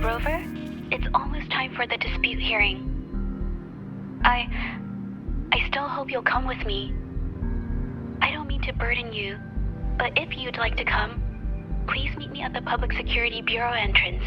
Rover, it's almost time for the dispute hearing. I still hope you'll come with me. I don't mean to burden you, but if you'd like to come, please meet me at the Public Security Bureau entrance.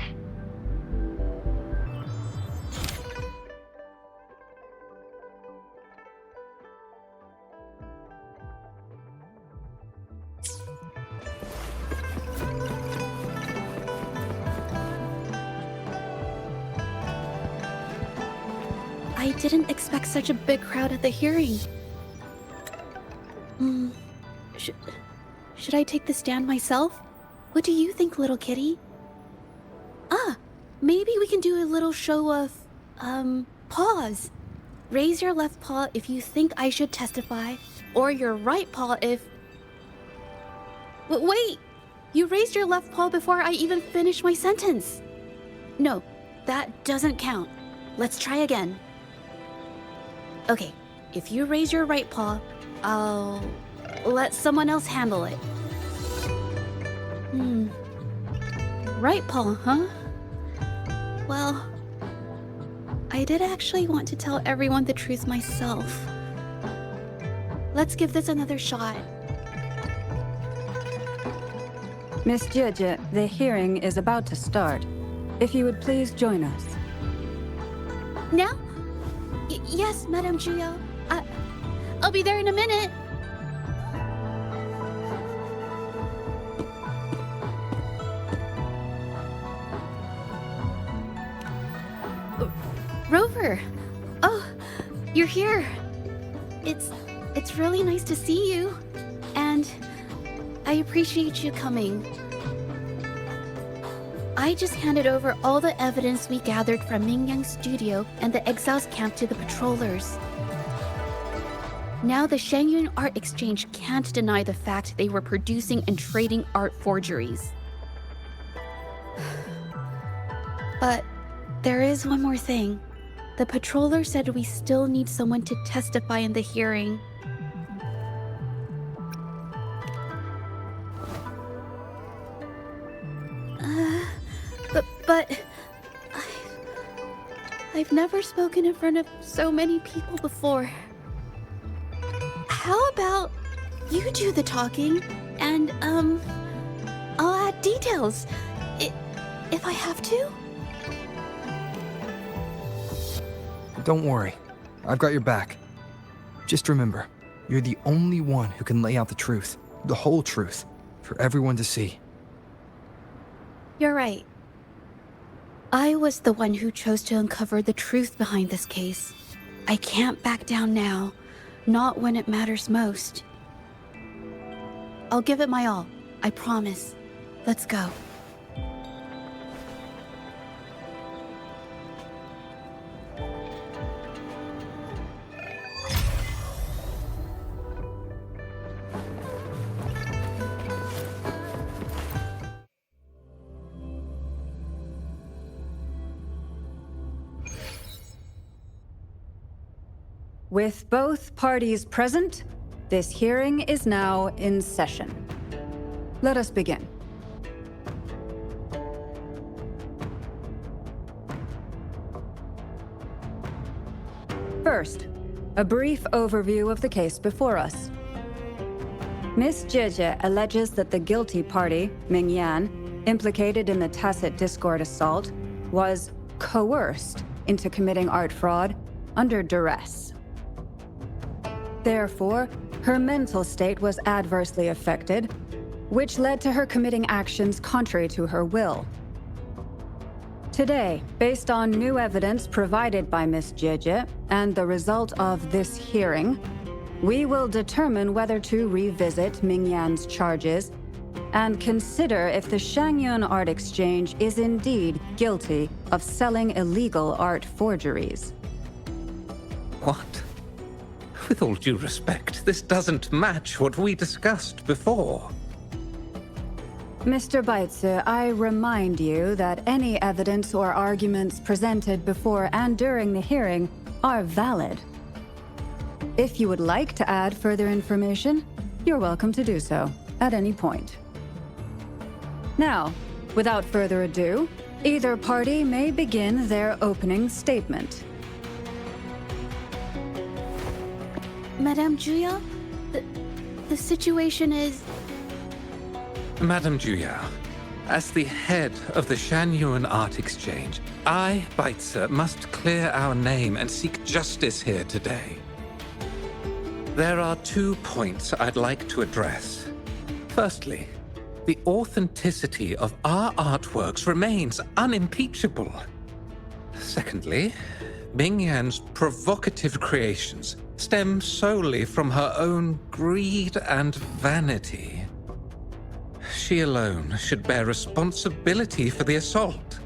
I didn't expect such a big crowd at the hearing. Should I take the stand myself? What do you think, little kitty? Maybe we can do a little show of, paws. Raise your left paw if you think I should testify, or your right paw if... Wait! You raised your left paw before I even finished my sentence. No, that doesn't count. Let's try again. Okay, if you raise your right paw, I'll let someone else handle it. Right paw, huh? Well, I did actually want to tell everyone the truth myself. Let's give this another shot. Miss Zhezhi, the hearing is about to start. If you would please join us. Now? Yes, Madame Juyo. I'll be there in a minute. Rover! Oh, you're here. It's really nice to see you. And I appreciate you coming. I just handed over all the evidence we gathered from Mingyang's studio and the exiles camp to the patrollers. Now the Shangyun Art Exchange can't deny the fact they were producing and trading art forgeries. But there is one more thing. The patroller said we still need someone to testify in the hearing. But I've never spoken in front of so many people before. How about you do the talking and I'll add details if I have to? Don't worry, I've got your back. Just remember, you're the only one who can lay out the truth, the whole truth, for everyone to see. You're right. I was the one who chose to uncover the truth behind this case. I can't back down now, not when it matters most. I'll give it my all, I promise. Let's go. With both parties present, this hearing is now in session. Let us begin. First, a brief overview of the case before us. Miss Zhezhi alleges that the guilty party, Mingyan, implicated in the tacit discord assault, was coerced into committing art fraud under duress. Therefore, her mental state was adversely affected, which led to her committing actions contrary to her will. Today, based on new evidence provided by Miss Zhezhi and the result of this hearing, we will determine whether to revisit Mingyan's charges and consider if the Shangyun Art Exchange is indeed guilty of selling illegal art forgeries. What? With all due respect, this doesn't match what we discussed before. Mr. Baitsu, I remind you that any evidence or arguments presented before and during the hearing are valid. If you would like to add further information, you're welcome to do so at any point. Now, without further ado, Either party may begin their opening statement. Madame Juya, the situation is... Madame Juya, as the head of the Shanyuan Art Exchange, I, Baitse, must clear our name and seek justice here today. There are 2 points I'd like to address. Firstly, the authenticity of our artworks remains unimpeachable. Secondly, Mingyan's provocative creations stem solely from her own greed and vanity. She alone should bear responsibility for the assault.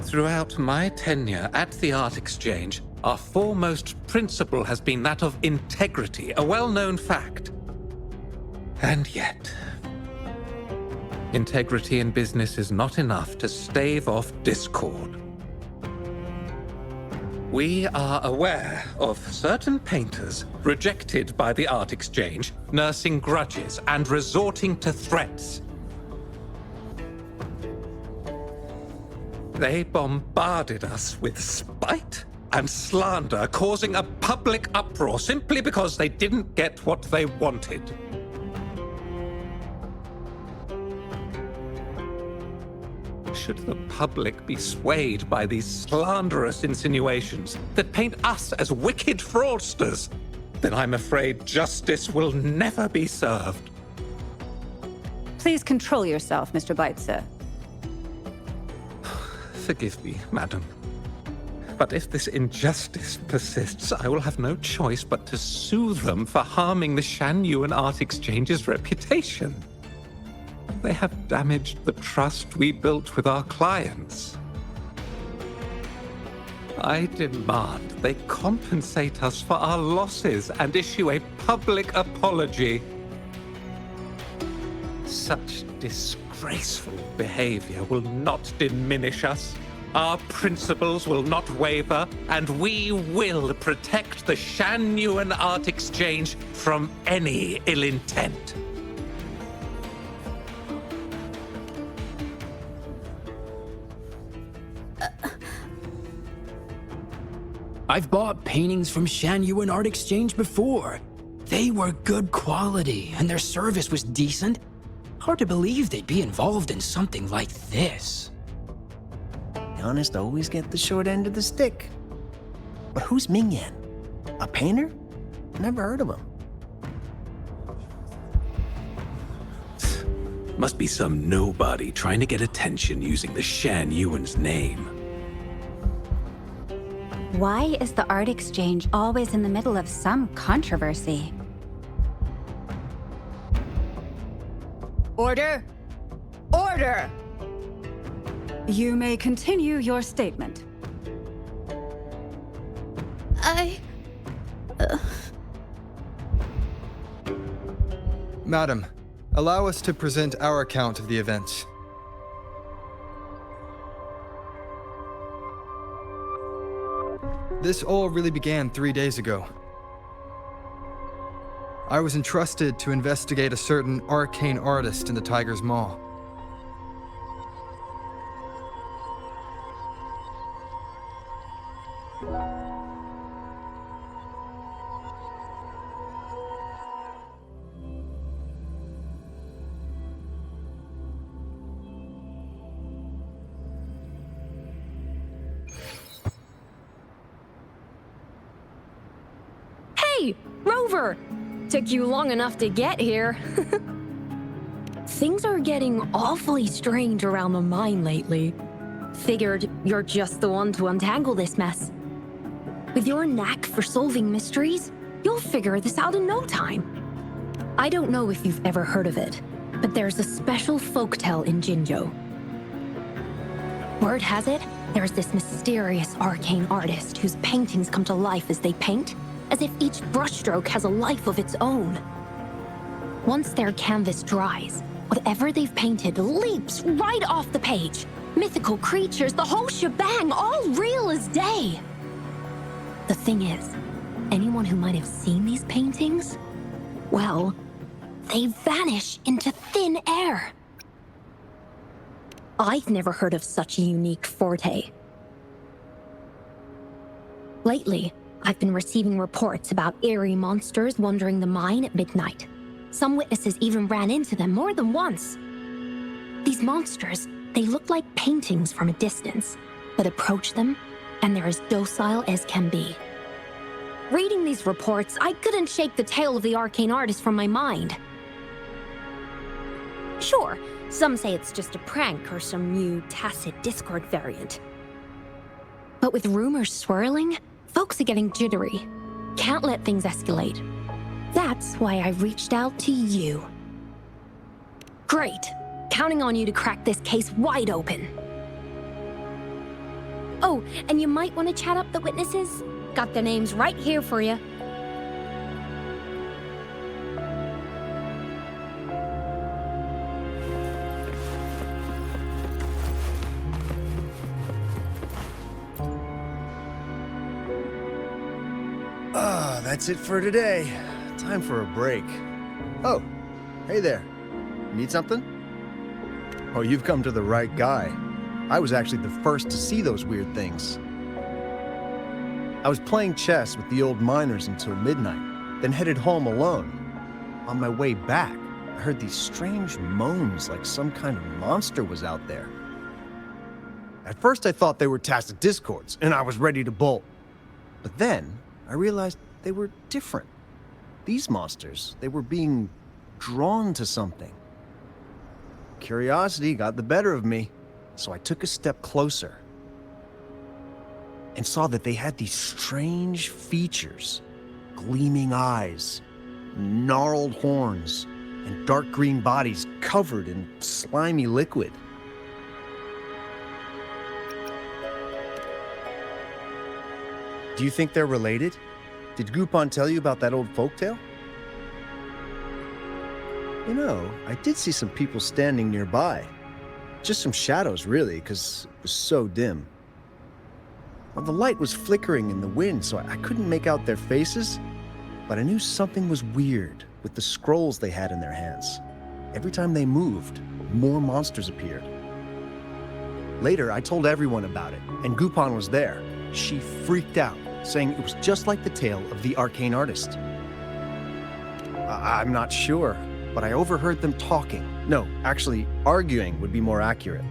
Throughout my tenure at the Art Exchange, our foremost principle has been that of integrity, a well-known fact. And yet, integrity in business is not enough to stave off discord. We are aware of certain painters rejected by the Art Exchange, nursing grudges and resorting to threats. They bombarded us with spite and slander, causing a public uproar simply because they didn't get what they wanted. Should the public be swayed by these slanderous insinuations that paint us as wicked fraudsters, then I'm afraid justice will never be served. Please control yourself, Mr. Baitse. Forgive me, madam. But if this injustice persists, I will have no choice but to sue them for harming the Shanyuan Art Exchange's reputation. They have damaged the trust we built with our clients. I demand they compensate us for our losses and issue a public apology. Such disgraceful behavior will not diminish us. Our principles will not waver, and we will protect the Shanyuan Art Exchange from any ill intent. I've bought paintings from Shanyuan Art Exchange before. They were good quality, and their service was decent. Hard to believe they'd be involved in something like this. The honest always get the short end of the stick. But who's Mingyan? A painter? Never heard of him. Must be some nobody trying to get attention using the Shanyuan's name. Why is the Art Exchange always in the middle of some controversy? Order! Order! You may continue your statement. Madam, allow us to present our account of the events. This all really began 3 days ago. I was entrusted to investigate a certain arcane artist in the Tiger's Maw. Hey, Rover! Took you long enough to get here. Things are getting awfully strange around the mine lately. Figured you're just the one to untangle this mess. With your knack for solving mysteries, you'll figure this out in no time. I don't know if you've ever heard of it, but there's a special folktale in Jinzhou. Word has it, there's this mysterious arcane artist whose paintings come to life as they paint, as if each brushstroke has a life of its own. Once their canvas dries, whatever they've painted leaps right off the page. Mythical creatures, the whole shebang, all real as day. The thing is, anyone who might have seen these paintings, well, they vanish into thin air. I've never heard of such a unique forte. Lately, I've been receiving reports about eerie monsters wandering the mine at midnight. Some witnesses even ran into them more than once. These monsters, they look like paintings from a distance, but approach them, and they're as docile as can be. Reading these reports, I couldn't shake the tale of the arcane artist from my mind. Sure, some say it's just a prank or some new tacit Discord variant. But with rumors swirling, folks are getting jittery. Can't let things escalate. That's why I reached out to you. Great. Counting on you to crack this case wide open. Oh, and you might want to chat up the witnesses. Got their names right here for you. That's it for today. Time for a break. Oh, hey there. Need something? Oh, you've come to the right guy. I was actually the first to see those weird things. I was playing chess with the old miners until midnight, then headed home alone. On my way back, I heard these strange moans like some kind of monster was out there. At first I thought they were tacit discords, and I was ready to bolt. But then, I realized they were different. These monsters, they were being drawn to something. Curiosity got the better of me, so I took a step closer and saw that they had these strange features, gleaming eyes, gnarled horns, and dark green bodies covered in slimy liquid. Do you think they're related? Did Gupon tell you about that old folktale? You know, I did see some people standing nearby. Just some shadows, really, because it was so dim. Well, the light was flickering in the wind, so I couldn't make out their faces, but I knew something was weird with the scrolls they had in their hands. Every time they moved, more monsters appeared. Later, I told everyone about it, and Gupon was there. She freaked out, saying it was just like the tale of the arcane artist. I'm not sure, but I overheard them talking. No, actually, arguing would be more accurate.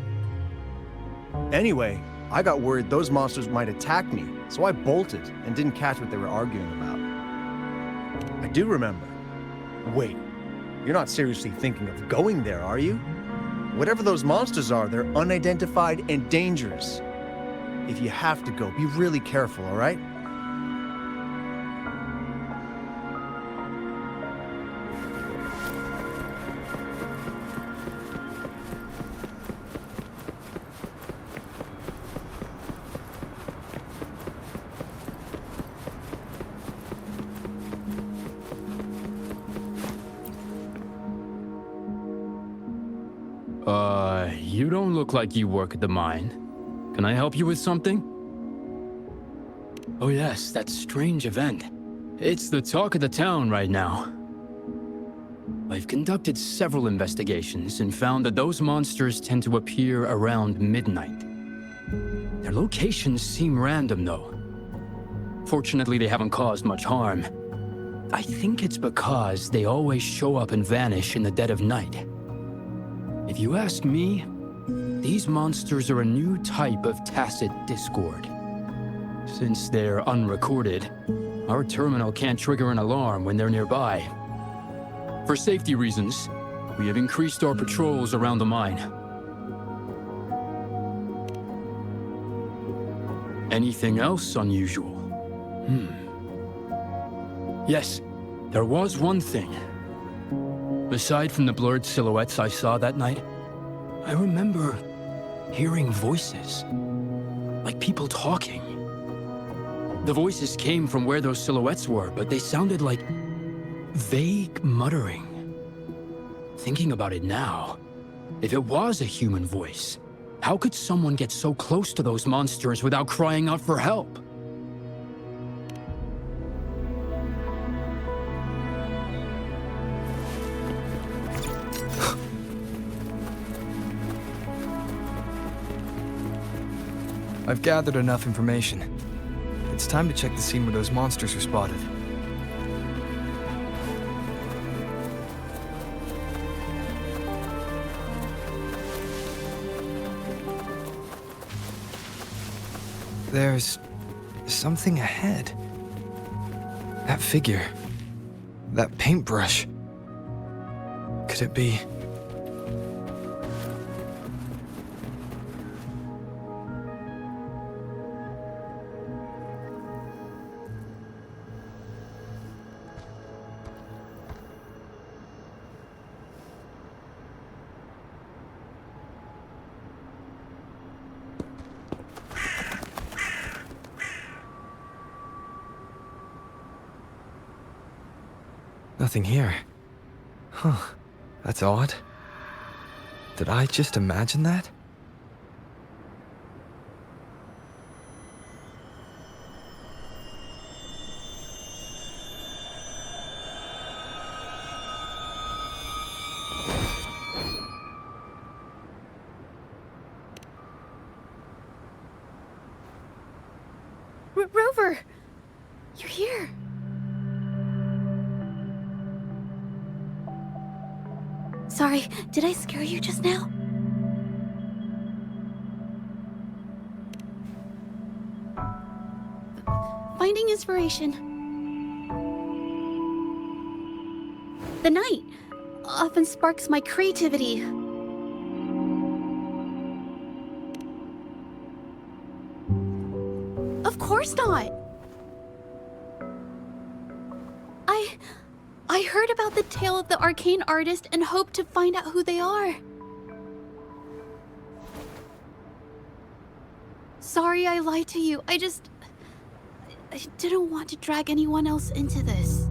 Anyway, I got worried those monsters might attack me, so I bolted and didn't catch what they were arguing about. I do remember. Wait, you're not seriously thinking of going there, are you? Whatever those monsters are, they're unidentified and dangerous. If you have to go, be really careful, all right? You don't look like you work at the mine. Can I help you with something? Oh yes, that strange event. It's the talk of the town right now. I've conducted several investigations and found that those monsters tend to appear around midnight. Their locations seem random though. Fortunately, they haven't caused much harm. I think it's because they always show up and vanish in the dead of night. If you ask me, these monsters are a new type of tacit discord. Since they're unrecorded, our terminal can't trigger an alarm when they're nearby. For safety reasons, we have increased our patrols around the mine. Anything else unusual? Yes, there was one thing. Aside from the blurred silhouettes I saw that night, I remember hearing voices, like people talking. The voices came from where those silhouettes were, but they sounded like vague muttering. Thinking about it now, if it was a human voice, how could someone get so close to those monsters without crying out for help? I've gathered enough information. It's time to check the scene where those monsters were spotted. There's something ahead. That figure. That paintbrush. Could it be... Nothing here. Huh. That's odd. Did I just imagine that? Rover! You're here! Sorry, did I scare you just now? Finding inspiration. The night often sparks my creativity. Of course not! I heard about the tale of the arcane artist and hoped to find out who they are. Sorry I lied to you. I didn't want to drag anyone else into this.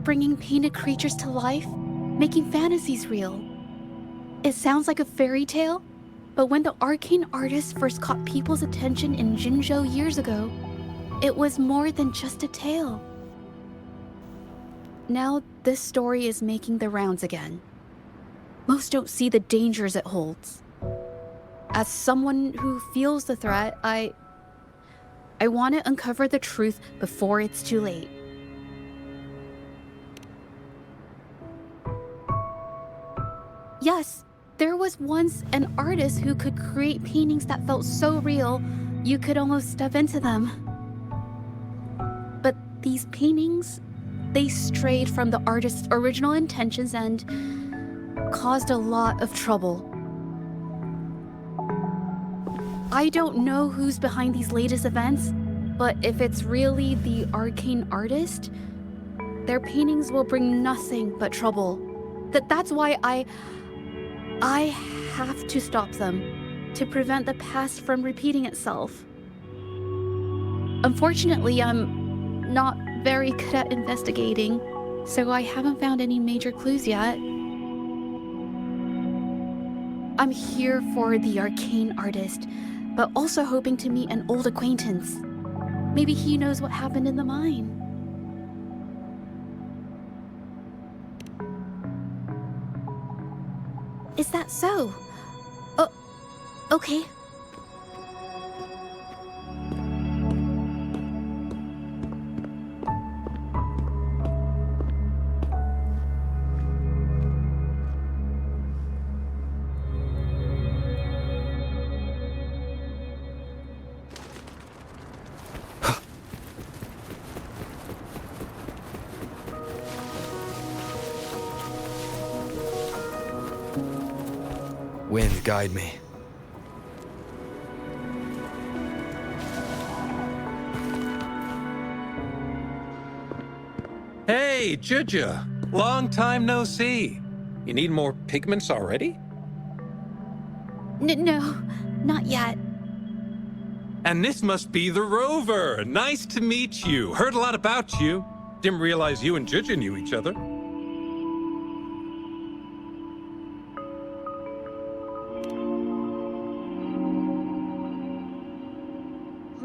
Bringing painted creatures to life, making fantasies real. It sounds like a fairy tale, but when the arcane artist first caught people's attention in Jinzhou years ago, it was more than just a tale. Now this story is making the rounds again. Most don't see the dangers it holds. As someone who feels the threat, I want to uncover the truth before it's too late. Yes, there was once an artist who could create paintings that felt so real, you could almost step into them. But these paintings, they strayed from the artist's original intentions and caused a lot of trouble. I don't know who's behind these latest events, but if it's really the arcane artist, their paintings will bring nothing but trouble. That's why I have to stop them, to prevent the past from repeating itself. Unfortunately, I'm not very good at investigating, so I haven't found any major clues yet. I'm here for the arcane artist, but also hoping to meet an old acquaintance. Maybe he knows what happened in the mine. Is that so? Oh, okay. Wind, guide me. Hey, Zhezhi! Long time no see. You need more pigments already? No, not yet. And this must be the Rover. Nice to meet you. Heard a lot about you. Didn't realize you and Zhezhi knew each other.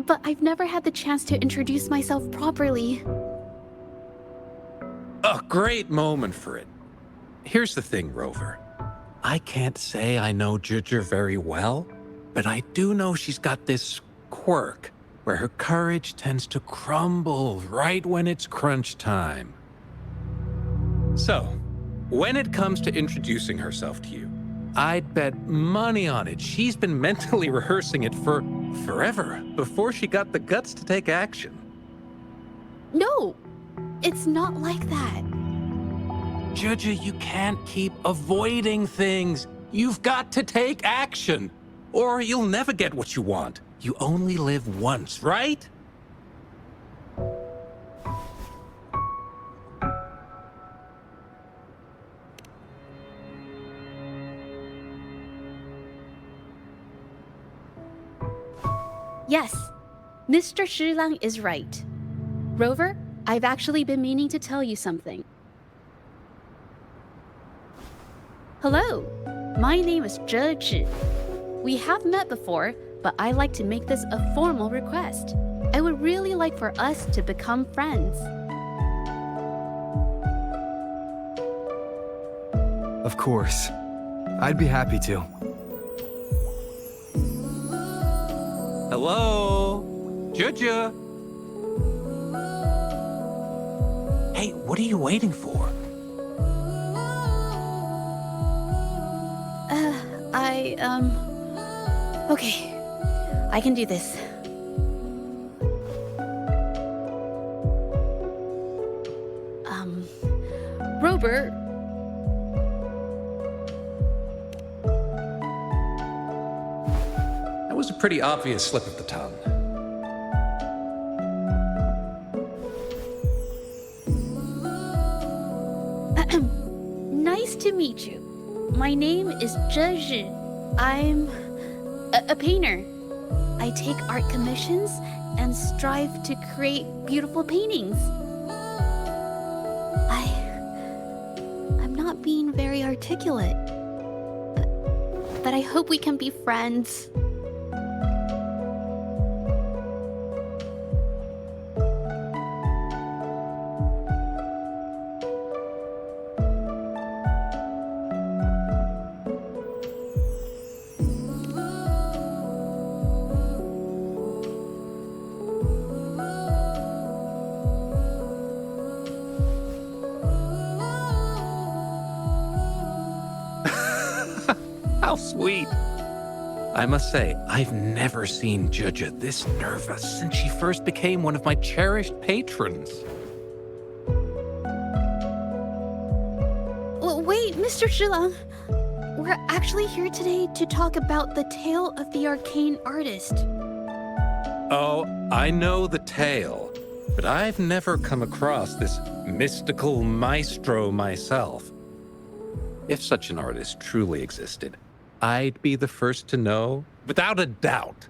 But I've never had the chance to introduce myself properly. A great moment for it. Here's the thing, Rover. I can't say I know Zhezhi very well, but I do know she's got this quirk where her courage tends to crumble right when it's crunch time. So, when it comes to introducing herself to you, I'd bet money on it she's been mentally rehearsing it for forever before she got the guts to take action. No, it's not like that. Zhezhi, you can't keep avoiding things. You've got to take action, or you'll never get what you want. You only live once, right? Yes, Mr. Shilang is right. Rover, I've actually been meaning to tell you something. Hello, my name is Zhezhi. We have met before, but I like to make this a formal request. I would really like for us to become friends. Of course. I'd be happy to. Hello? Zhezhi? Hey, what are you waiting for? Okay, I can do this. Rover, That was a pretty obvious slip of the tongue. nice to meet you. My name is Zhezhi. I'm a painter. I take art commissions and strive to create beautiful paintings. I'm not being very articulate, but I hope we can be friends. How sweet. I must say, I've never seen Zhezhi this nervous since she first became one of my cherished patrons. Wait, Mr. Shilang. We're actually here today to talk about the tale of the arcane artist. Oh, I know the tale, but I've never come across this mystical maestro myself. If such an artist truly existed, I'd be the first to know, without a doubt.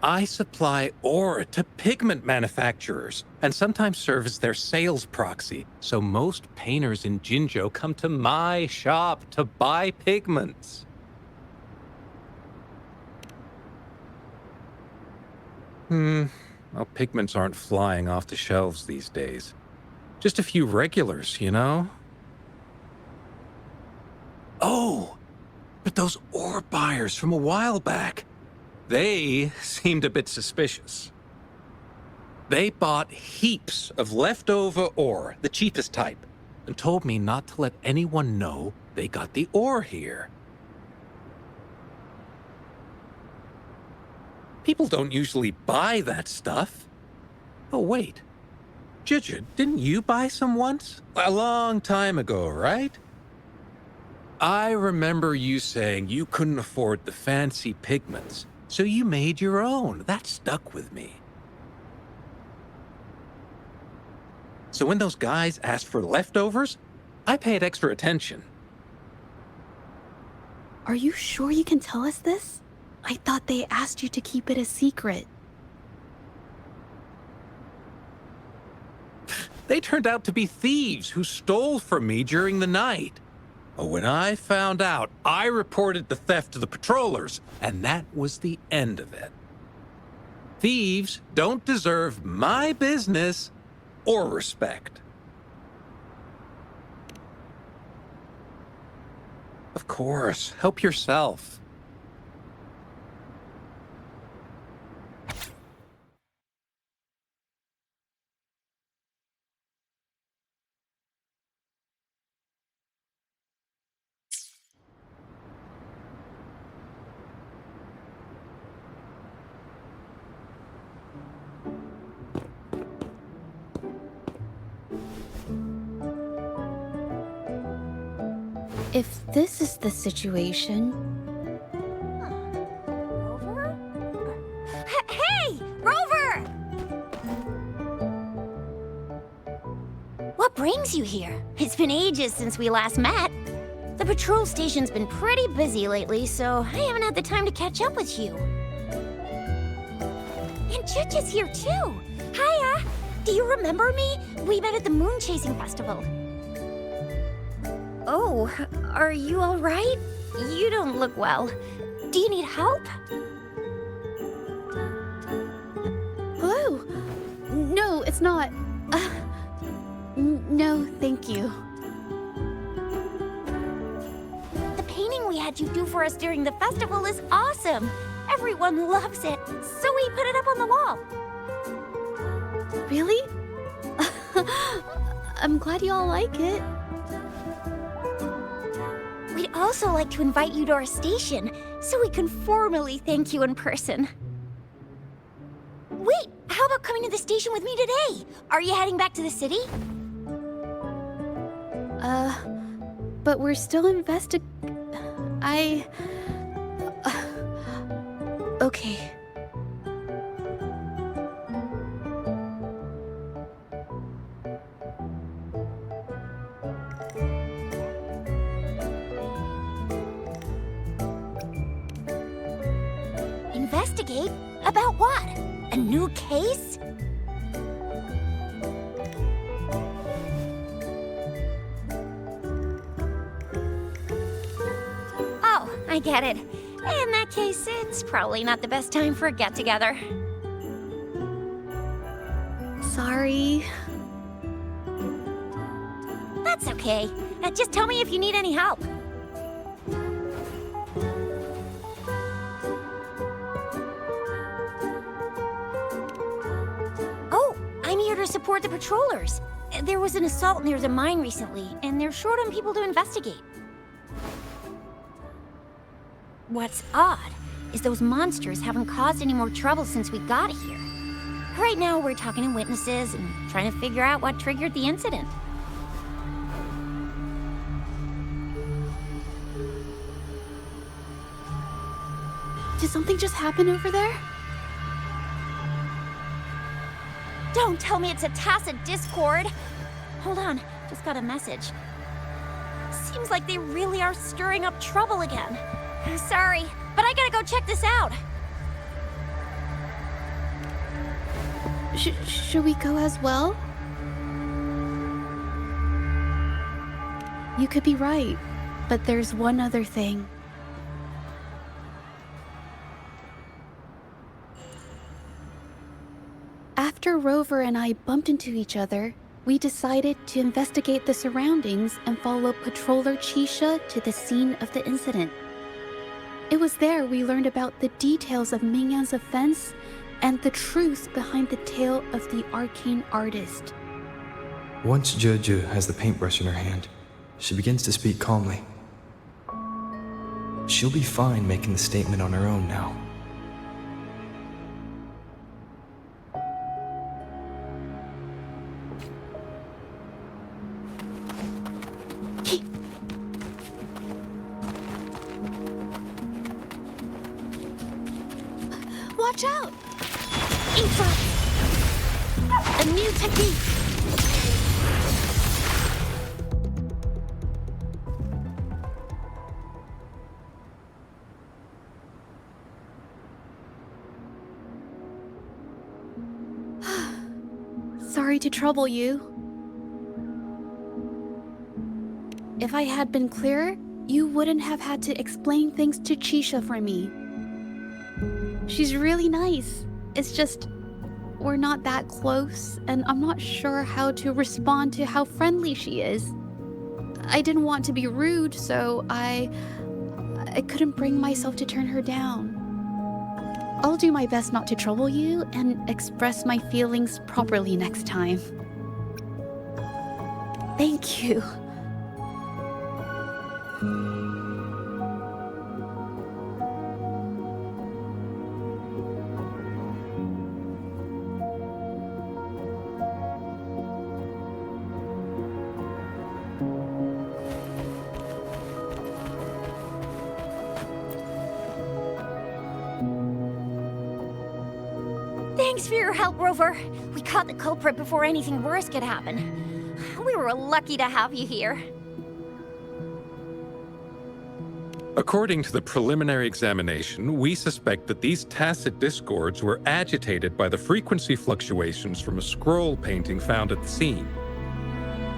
I supply ore to pigment manufacturers and sometimes serve as their sales proxy, so most painters in Jinzhou come to my shop to buy pigments. Well, pigments aren't flying off the shelves these days. Just a few regulars, you know? Oh, but those ore buyers from a while back, they seemed a bit suspicious. They bought heaps of leftover ore, the cheapest type, and told me not to let anyone know they got the ore here. People don't usually buy that stuff. Oh, wait. Zhezhi, didn't you buy some once? A long time ago, right? I remember you saying you couldn't afford the fancy pigments, so you made your own. That stuck with me. So when those guys asked for leftovers, I paid extra attention. Are you sure you can tell us this? I thought they asked you to keep it a secret. They turned out to be thieves who stole from me during the night. When I found out, I reported the theft to the patrollers, and that was the end of it. Thieves don't deserve my business or respect. Of course, help yourself. If this is the situation, Rover? Hey! Rover! What brings you here? It's been ages since we last met. The patrol station's been pretty busy lately, so I haven't had the time to catch up with you. And Zhezhi's here too. Hiya! Do you remember me? We met at the moon chasing festival. Oh, are you all right? You don't look well. Do you need help? hello? No, it's not. No, thank you. The painting we had you do for us during the festival is awesome. Everyone loves it, so we put it up on the wall. Really? I'm glad you all like it. We'd also like to invite you to our station, so we can formally thank you in person. Wait, how about coming to the station with me today? Are you heading back to the city? But we're still okay. Investigate? About what? A new case? Oh, I get it. In that case, it's probably not the best time for a get-together. Sorry. That's okay. Just tell me if you need any help. Oh, I'm here to support the patrollers. There was an assault near the mine recently, and they're short on people to investigate. What's odd is those monsters haven't caused any more trouble since we got here. Right now, we're talking to witnesses and trying to figure out what triggered the incident. Did something just happen over there? Don't tell me it's a tacit discord. Hold on, just got a message. Seems like they really are stirring up trouble again. Sorry, but I gotta go check this out. Should we go as well? You could be right, but there's one other thing. After Rover and I bumped into each other, we decided to investigate the surroundings and follow Patroller Chisha to the scene of the incident. It was there we learned about the details of Mingyan's offense and the truth behind the tale of the arcane artist. Once Zhezhi has the paintbrush in her hand, she begins to speak calmly. She'll be fine making the statement on her own now. Watch out! Eva! A new technique! Sorry to trouble you. If I had been clearer, you wouldn't have had to explain things to Chisha for me. She's really nice. It's just, we're not that close, and I'm not sure how to respond to how friendly she is. I didn't want to be rude, so I couldn't bring myself to turn her down. I'll do my best not to trouble you and express my feelings properly next time. Thank you. Thanks for your help, Rover. We caught the culprit before anything worse could happen. We were lucky to have you here. According to the preliminary examination, we suspect that these tacit discords were agitated by the frequency fluctuations from a scroll painting found at the scene.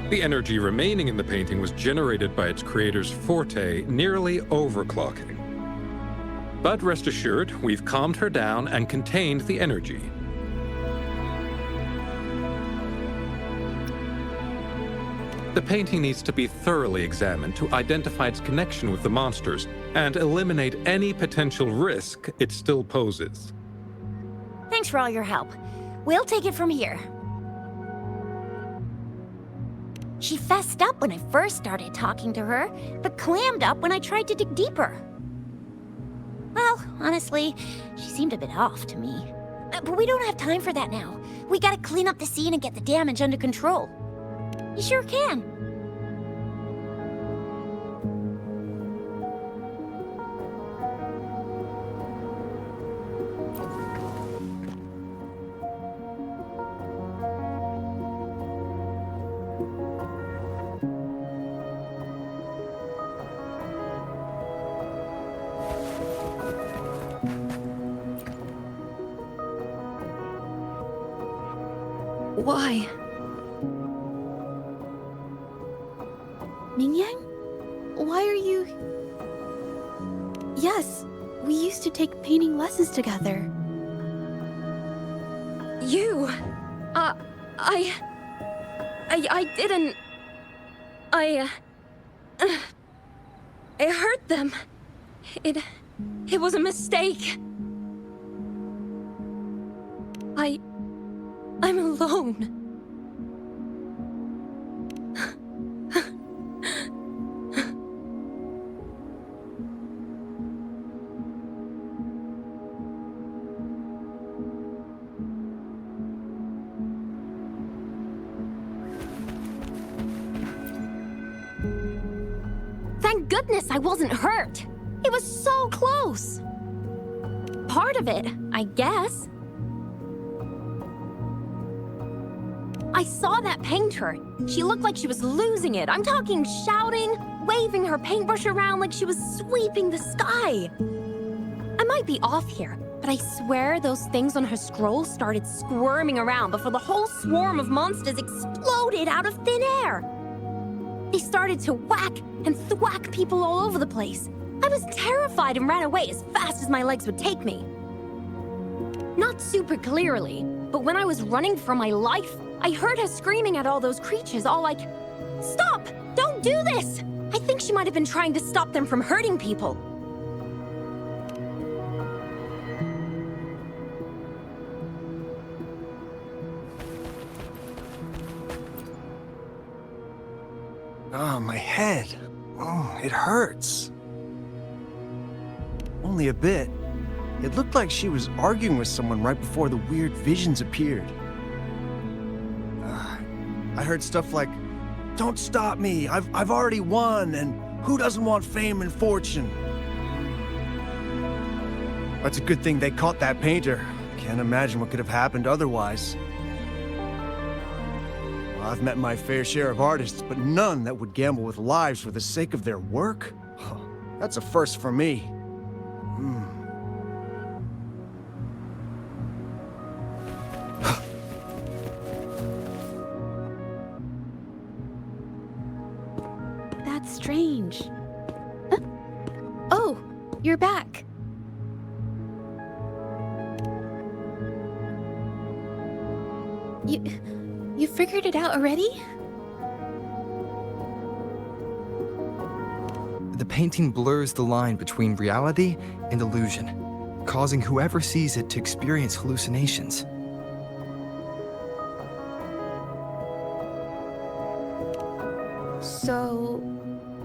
The energy remaining in the painting was generated by its creator's forte, nearly overclocking. But rest assured, we've calmed her down and contained the energy. The painting needs to be thoroughly examined to identify its connection with the monsters and eliminate any potential risk it still poses. Thanks for all your help. We'll take it from here. She fessed up when I first started talking to her, but clammed up when I tried to dig deeper. Well, honestly, she seemed a bit off to me. But we don't have time for that now. We gotta clean up the scene and get the damage under control. You sure can. Why? Mingyang? Why are you... Yes, we used to take painting lessons together. You... I didn't... I hurt them. It was a mistake. I'm alone. Thank goodness I wasn't hurt. It was so close. Part of it, I guess. I saw that painter. She looked like she was losing it. I'm talking shouting, waving her paintbrush around like she was sweeping the sky. I might be off here, but I swear those things on her scroll started squirming around before the whole swarm of monsters exploded out of thin air. They started to whack and thwack people all over the place. I was terrified and ran away as fast as my legs would take me. Not super clearly, but when I was running for my life, I heard her screaming at all those creatures, all like, "Stop! Don't do this!" I think she might have been trying to stop them from hurting people. Oh, my head. Oh, it hurts. Only a bit. It looked like she was arguing with someone right before the weird visions appeared. I heard stuff like, "Don't stop me, I've already won, and who doesn't want fame and fortune?" That's a good thing they caught that painter. Can't imagine what could have happened otherwise. Well, I've met my fair share of artists, but none that would gamble with lives for the sake of their work? That's a first for me. That's strange. Huh? Oh, you're back. You figured it out already? The painting blurs the line between reality and illusion, causing whoever sees it to experience hallucinations. So,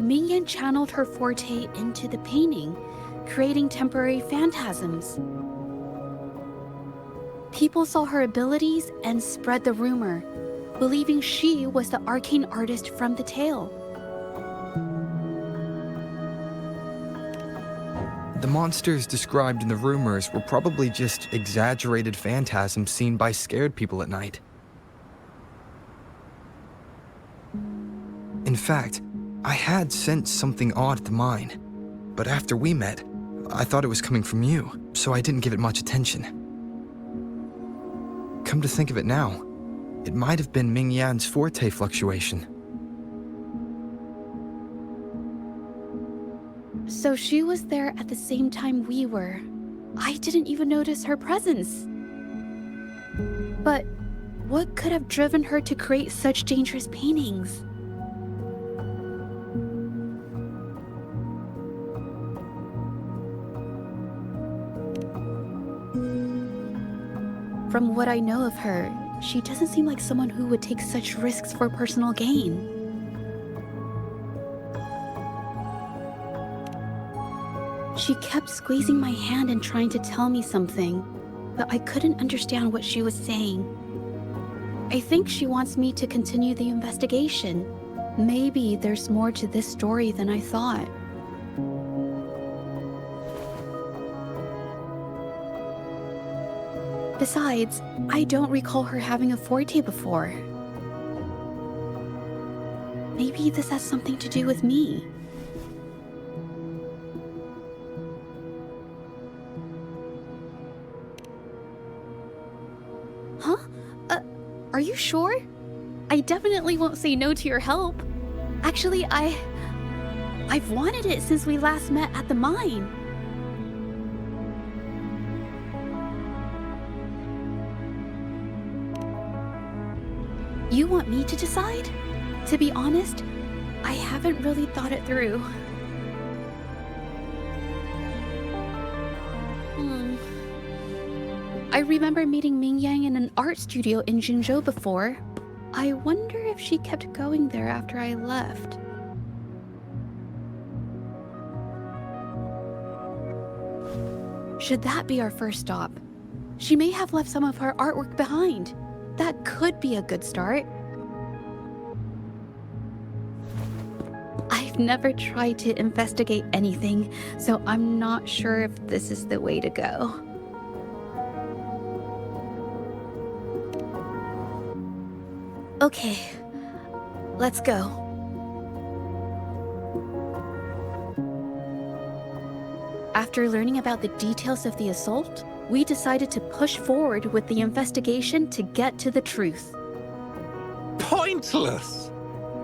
Mingyan channeled her forte into the painting, creating temporary phantasms. People saw her abilities and spread the rumor, believing she was the arcane artist from the tale. The monsters described in the rumors were probably just exaggerated phantasms seen by scared people at night. In fact, I had sensed something odd at the mine, but after we met, I thought it was coming from you, so I didn't give it much attention. Come to think of it now, it might have been Mingyan's forte fluctuation. So she was there at the same time we were. I didn't even notice her presence. But what could have driven her to create such dangerous paintings? From what I know of her, she doesn't seem like someone who would take such risks for personal gain. She kept squeezing my hand and trying to tell me something, but I couldn't understand what she was saying. I think she wants me to continue the investigation. Maybe there's more to this story than I thought. Besides, I don't recall her having a forte before. Maybe this has something to do with me. Huh? Are you sure? I definitely won't say no to your help. Actually, I've wanted it since we last met at the mine. You want me to decide? To be honest, I haven't really thought it through. I remember meeting Mingyang in an art studio in Jinzhou before. I wonder if she kept going there after I left. Should that be our first stop? She may have left some of her artwork behind. That could be a good start. I've never tried to investigate anything, so I'm not sure if this is the way to go. Okay, let's go. After learning about the details of the assault, we decided to push forward with the investigation to get to the truth. Pointless!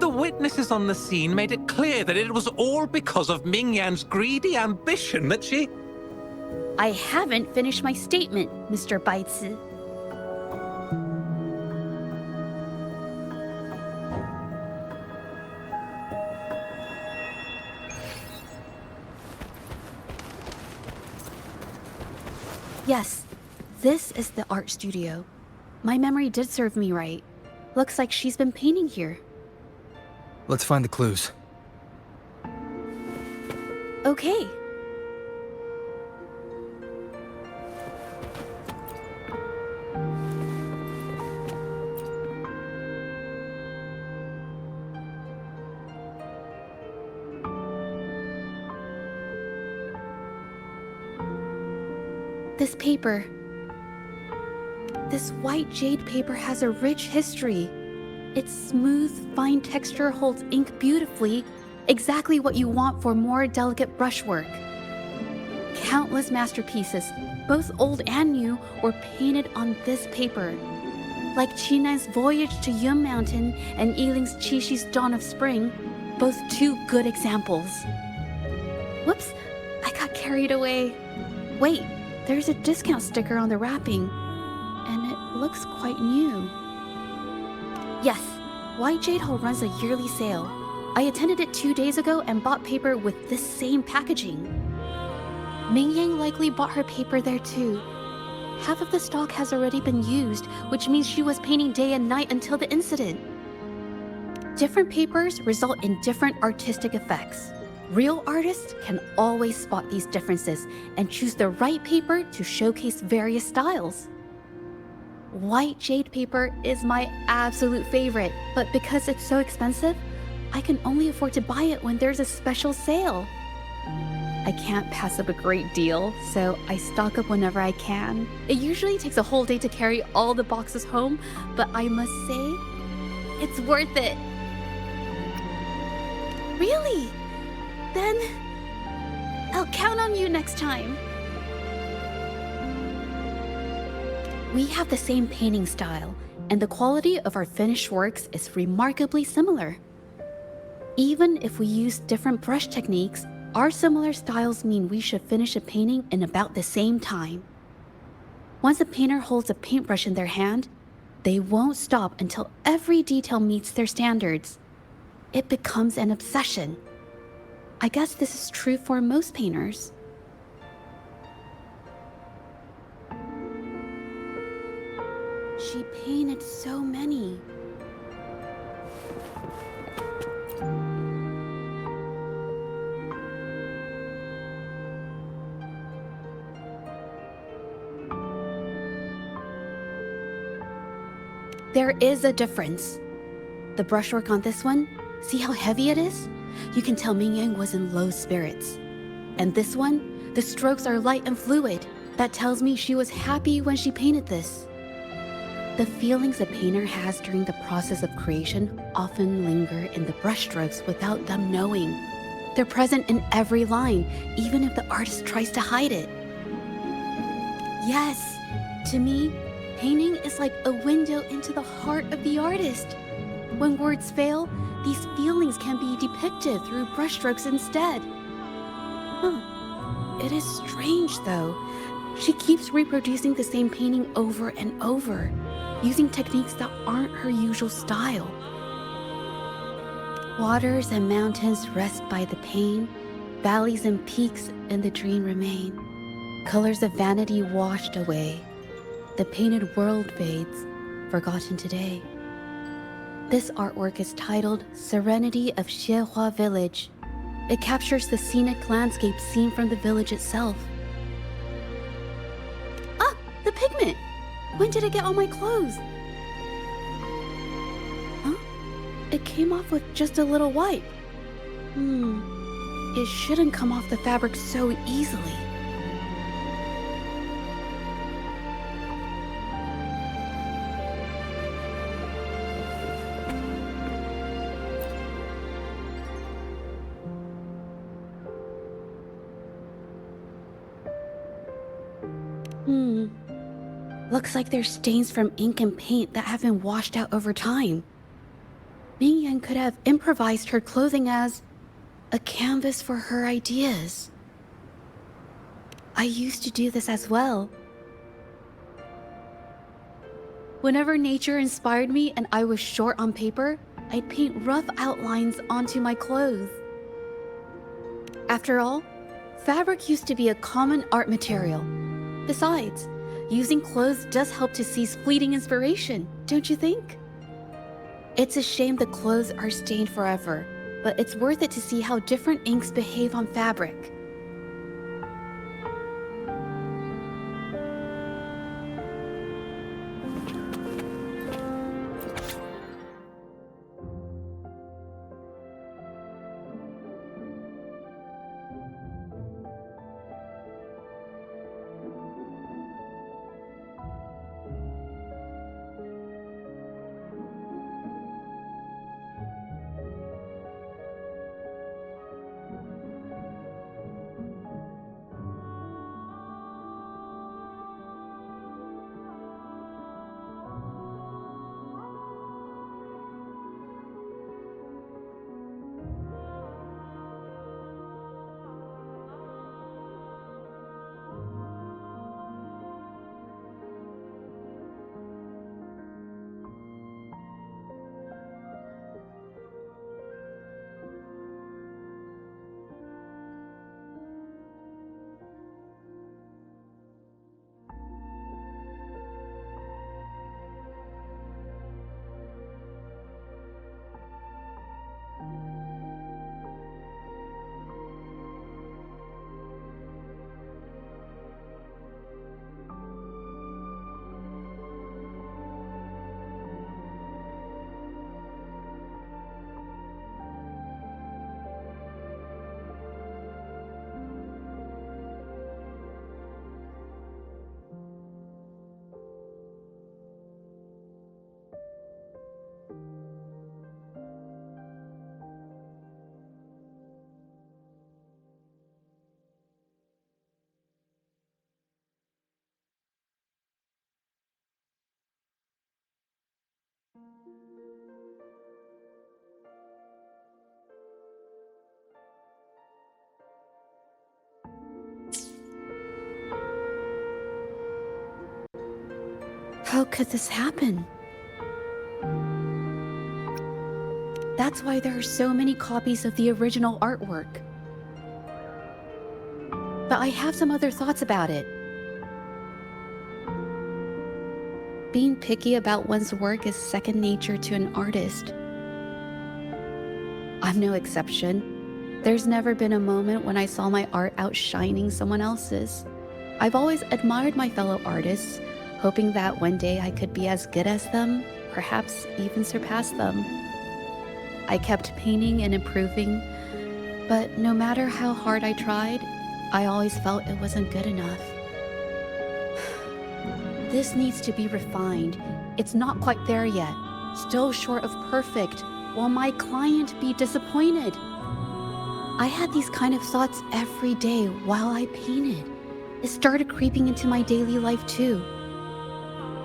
The witnesses on the scene made it clear that it was all because of Mingyan's greedy ambition that she... I haven't finished my statement, Mr. Baizi. Yes, this is the art studio. My memory did serve me right. Looks like she's been painting here. Let's find the clues. Okay. This paper. This white jade paper has a rich history. Its smooth, fine texture holds ink beautifully, exactly what you want for more delicate brushwork. Countless masterpieces, both old and new, were painted on this paper. Like Qinan's Voyage to Yun Mountain and Yiling's Qixi's Dawn of Spring, both two good examples. Whoops, I got carried away. Wait, there's a discount sticker on the wrapping, and it looks quite new. Yes, White Jade Hall runs a yearly sale. I attended it 2 days ago and bought paper with this same packaging. Ming Yang likely bought her paper there too. Half of the stock has already been used, which means she was painting day and night until the incident. Different papers result in different artistic effects. Real artists can always spot these differences and choose the right paper to showcase various styles. White jade paper is my absolute favorite, but because it's so expensive, I can only afford to buy it when there's a special sale. I can't pass up a great deal, so I stock up whenever I can. It usually takes a whole day to carry all the boxes home, but I must say, it's worth it. Really? Then I'll count on you next time. We have the same painting style, and the quality of our finished works is remarkably similar. Even if we use different brush techniques, our similar styles mean we should finish a painting in about the same time. Once a painter holds a paintbrush in their hand, they won't stop until every detail meets their standards. It becomes an obsession. I guess this is true for most painters. She painted so many. There is a difference. The brushwork on this one, see how heavy it is? You can tell Ming Yang was in low spirits. And this one, the strokes are light and fluid. That tells me she was happy when she painted this. The feelings a painter has during the process of creation often linger in the brushstrokes without them knowing. They're present in every line, even if the artist tries to hide it. Yes, to me, painting is like a window into the heart of the artist. When words fail, these feelings can be depicted through brushstrokes instead. It is strange, though. She keeps reproducing the same painting over and over, using techniques that aren't her usual style. Waters and mountains rest by the pane, valleys and peaks in the dream remain. Colors of vanity washed away. The painted world fades, forgotten today. This artwork is titled Serenity of Xiehua Village. It captures the scenic landscape seen from the village itself. Ah, the pigment! When did it get on my clothes? Huh? It came off with just a little wipe. It shouldn't come off the fabric so easily. Looks like there's stains from ink and paint that have been washed out over time. Ming Yan could have improvised her clothing as a canvas for her ideas. I used to do this as well. Whenever nature inspired me and I was short on paper, I'd paint rough outlines onto my clothes. After all, fabric used to be a common art material. Besides, using clothes does help to seize fleeting inspiration, don't you think? It's a shame the clothes are stained forever, but it's worth it to see how different inks behave on fabric. How could this happen? That's why there are so many copies of the original artwork. But I have some other thoughts about it. Being picky about one's work is second nature to an artist. I'm no exception. There's never been a moment when I saw my art outshining someone else's. I've always admired my fellow artists, hoping that one day I could be as good as them, perhaps even surpass them. I kept painting and improving, but no matter how hard I tried, I always felt it wasn't good enough. This needs to be refined. It's not quite there yet. Still short of perfect. Will my client be disappointed? I had these kind of thoughts every day while I painted. It started creeping into my daily life too.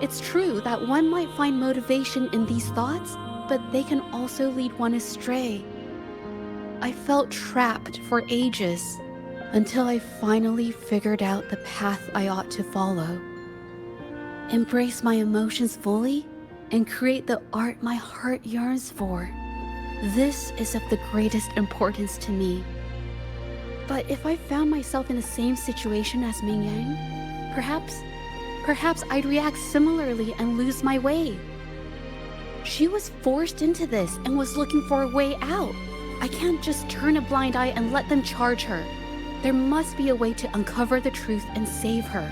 It's true that one might find motivation in these thoughts, but they can also lead one astray. I felt trapped for ages until I finally figured out the path I ought to follow. Embrace my emotions fully and create the art my heart yearns for. This is of the greatest importance to me. But if I found myself in the same situation as Ming Yang, perhaps I'd react similarly and lose my way. She was forced into this and was looking for a way out. I can't just turn a blind eye and let them charge her. There must be a way to uncover the truth and save her.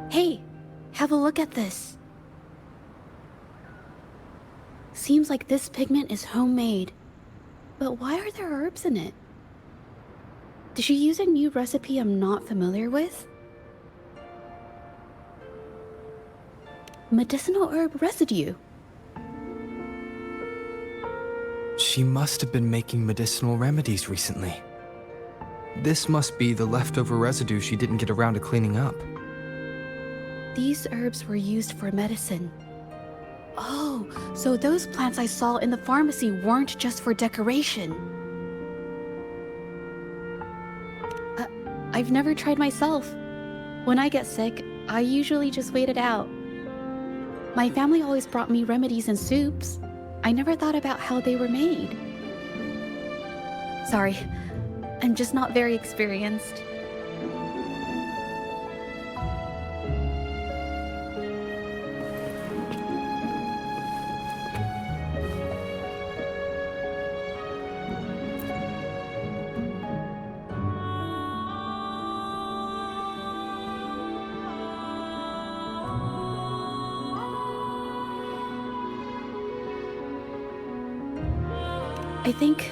Hey, have a look at this. Seems like this pigment is homemade. But why are there herbs in it? Did she use a new recipe I'm not familiar with? Medicinal herb residue. She must have been making medicinal remedies recently. This must be the leftover residue she didn't get around to cleaning up. These herbs were used for medicine. Oh, so those plants I saw in the pharmacy weren't just for decoration. I've never tried myself. When I get sick, I usually just wait it out. My family always brought me remedies and soups. I never thought about how they were made. Sorry, I'm just not very experienced. I think...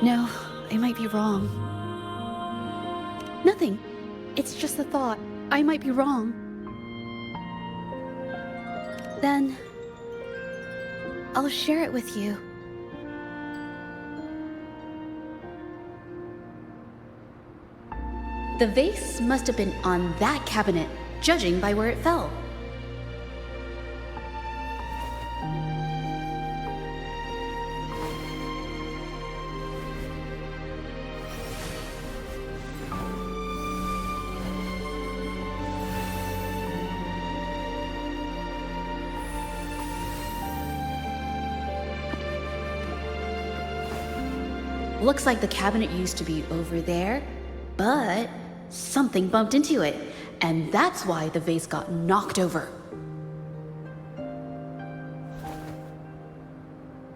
No, I might be wrong. Nothing. It's just a thought. I might be wrong. Then... I'll share it with you. The vase must have been on that cabinet, judging by where it fell. Looks like the cabinet used to be over there, but something bumped into it, and that's why the vase got knocked over.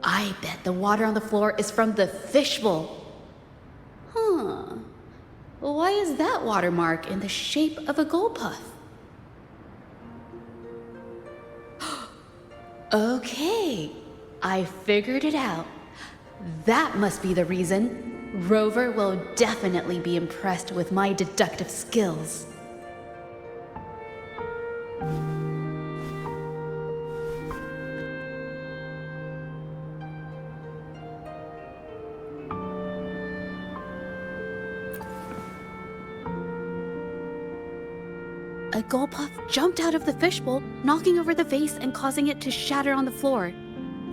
I bet the water on the floor is from the fishbowl. Huh. Why is that watermark in the shape of a gull puff? Okay, I figured it out. That must be the reason. Rover will definitely be impressed with my deductive skills. a gull puff jumped out of the fishbowl, knocking over the vase and causing it to shatter on the floor.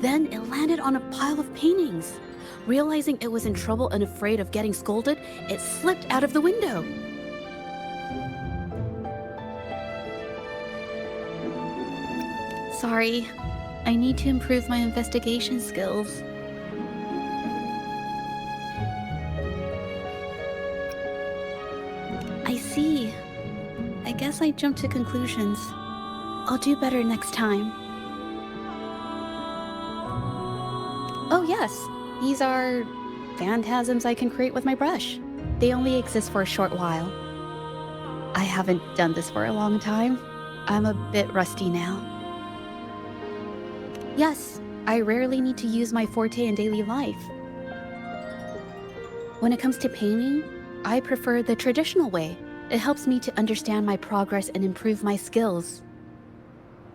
Then it landed on a pile of paintings. Realizing it was in trouble and afraid of getting scolded, it slipped out of the window. Sorry, I need to improve my investigation skills. I see. I guess I jumped to conclusions. I'll do better next time. Oh yes, these are phantasms I can create with my brush. They only exist for a short while. I haven't done this for a long time. I'm a bit rusty now. Yes, I rarely need to use my forte in daily life. When it comes to painting, I prefer the traditional way. It helps me to understand my progress and improve my skills.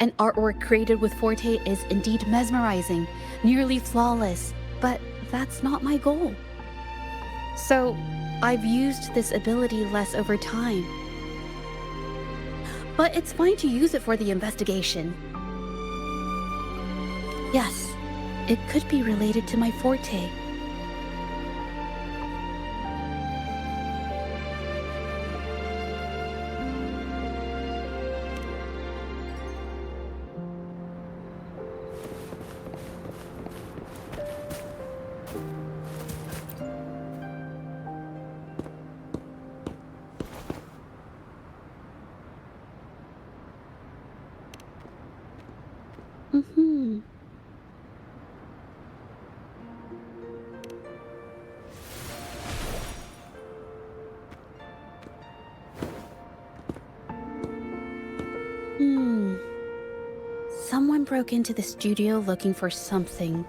An artwork created with forte is indeed mesmerizing, nearly flawless, but that's not my goal. So, I've used this ability less over time. But it's fine to use it for the investigation. Yes, it could be related to my forte. Someone broke into the studio looking for something,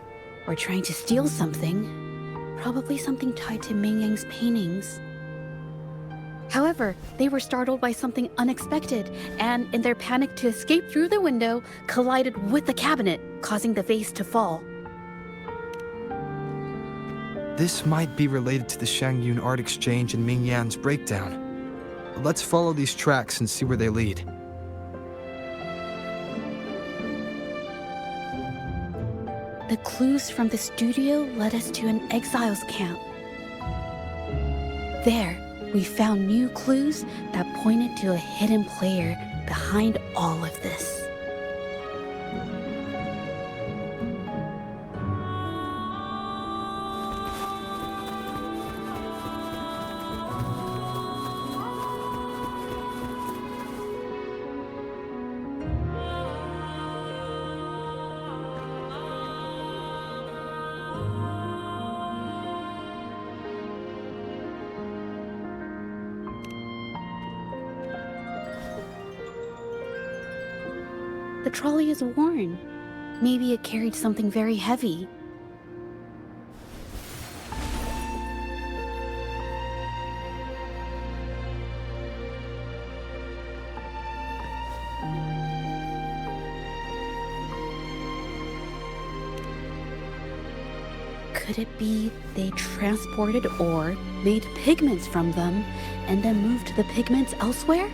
or trying to steal something. Probably something tied to Ming Yang's paintings. However, they were startled by something unexpected, and in their panic to escape through the window, collided with the cabinet, causing the vase to fall. This might be related to the Shangyun art exchange and Ming Yan's breakdown. Let's follow these tracks and see where they lead. The clues from the studio led us to an exiles camp. There, we found new clues that pointed to a hidden player behind all of this. The trolley is worn. Maybe it carried something very heavy. Could it be they transported ore, made pigments from them, and then moved the pigments elsewhere?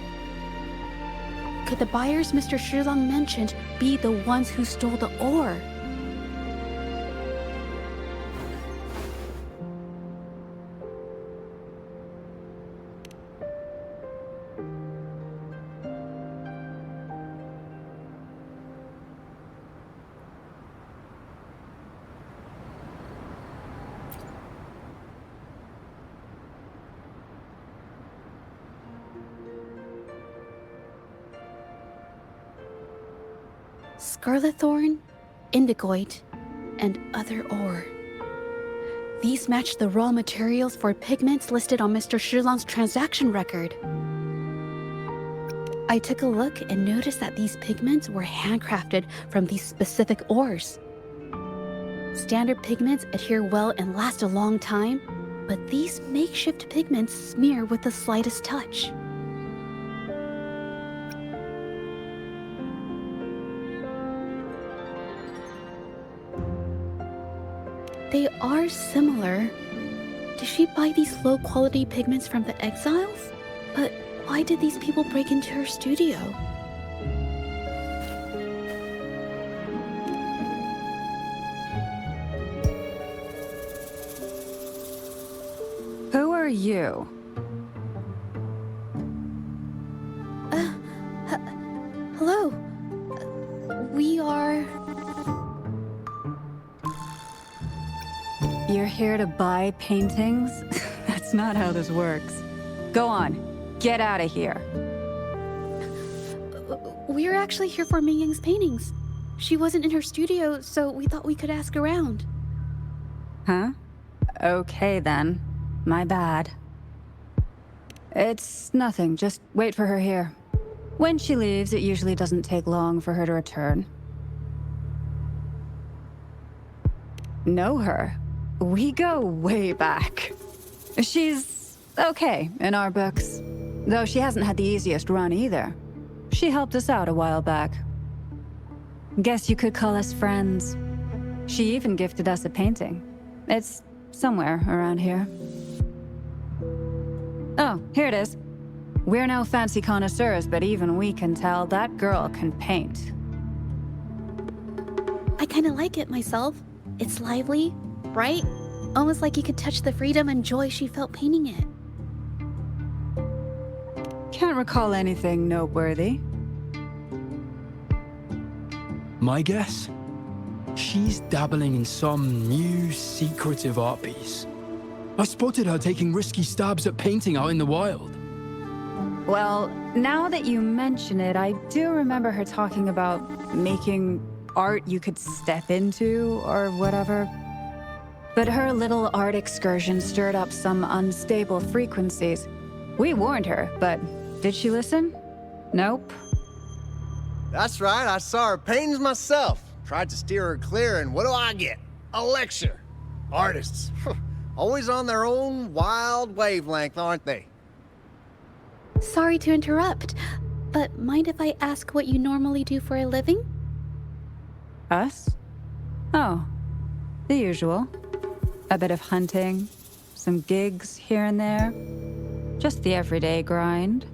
Could the buyers Mr. Shilang mentioned be the ones who stole the ore? Scarlet thorn, indigoite, and other ore. These match the raw materials for pigments listed on Mr. Shilang's transaction record. I took a look and noticed that these pigments were handcrafted from these specific ores. Standard pigments adhere well and last a long time, but these makeshift pigments smear with the slightest touch. They are similar. Did she buy these low-quality pigments from the exiles? But Why did these people break into her studio? Who are you? Hello. We are... You're here to buy paintings? That's not how this works. Go on. Get out of here. We're actually here for Ming Yang's paintings. She wasn't in her studio, so we thought we could ask around. Huh? Okay then. My bad. It's nothing. Just wait for her here. When she leaves, it usually doesn't take long for her to return. Know her? We go way back. She's okay in our books. Though she hasn't had the easiest run either. She helped us out a while back. Guess you could call us friends. She even gifted us a painting. It's somewhere around here. Oh, here it is. We're no fancy connoisseurs, but even we can tell that girl can paint. I kinda like it myself. It's lively, bright, almost like you could touch the freedom and joy she felt painting it. Can't recall anything noteworthy. My guess? She's dabbling in some new secretive art piece. I spotted her taking risky stabs at painting out in the wild. Well, now that you mention it, I do remember her talking about making art you could step into, or whatever. But her little art excursion stirred up some unstable frequencies. We warned her, but did she listen? Nope. That's right, I saw her paintings myself. Tried to steer her clear, and what do I get? A lecture. Artists. Always on their own wild wavelength, aren't they? Sorry to interrupt, but mind if I ask what you normally do for a living? Us? Oh, the usual. A bit of hunting, some gigs here and there. Just the everyday grind.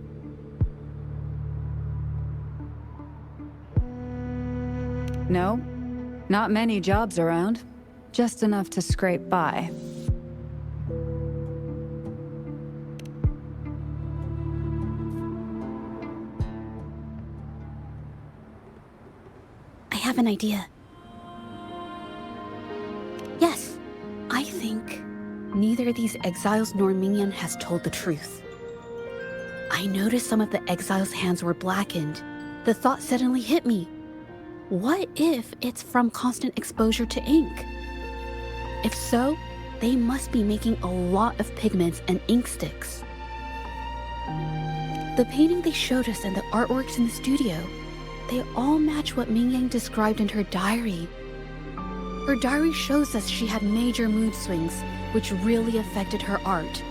No, not many jobs around. Just enough to scrape by. I have an idea. Yes, I think neither these exiles nor Mingyan has told the truth. I noticed some of the exiles' hands were blackened. The thought suddenly hit me. What if it's from constant exposure to ink? If so, they must be making a lot of pigments and ink sticks. The painting they showed us and the artworks in the studio, they all match what Mingyang described in her diary. Her diary shows us she had major mood swings, which really affected her art.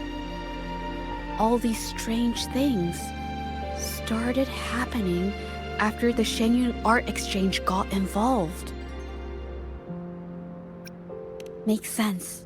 All these strange things started happening after the Shenyun Art Exchange got involved. Makes sense.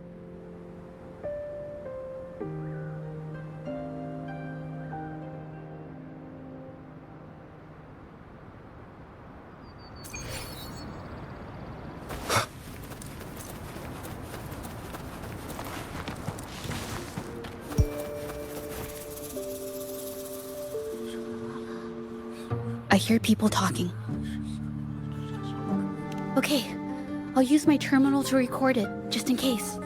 I hear people talking. Okay, I'll use my terminal to record it, just in case.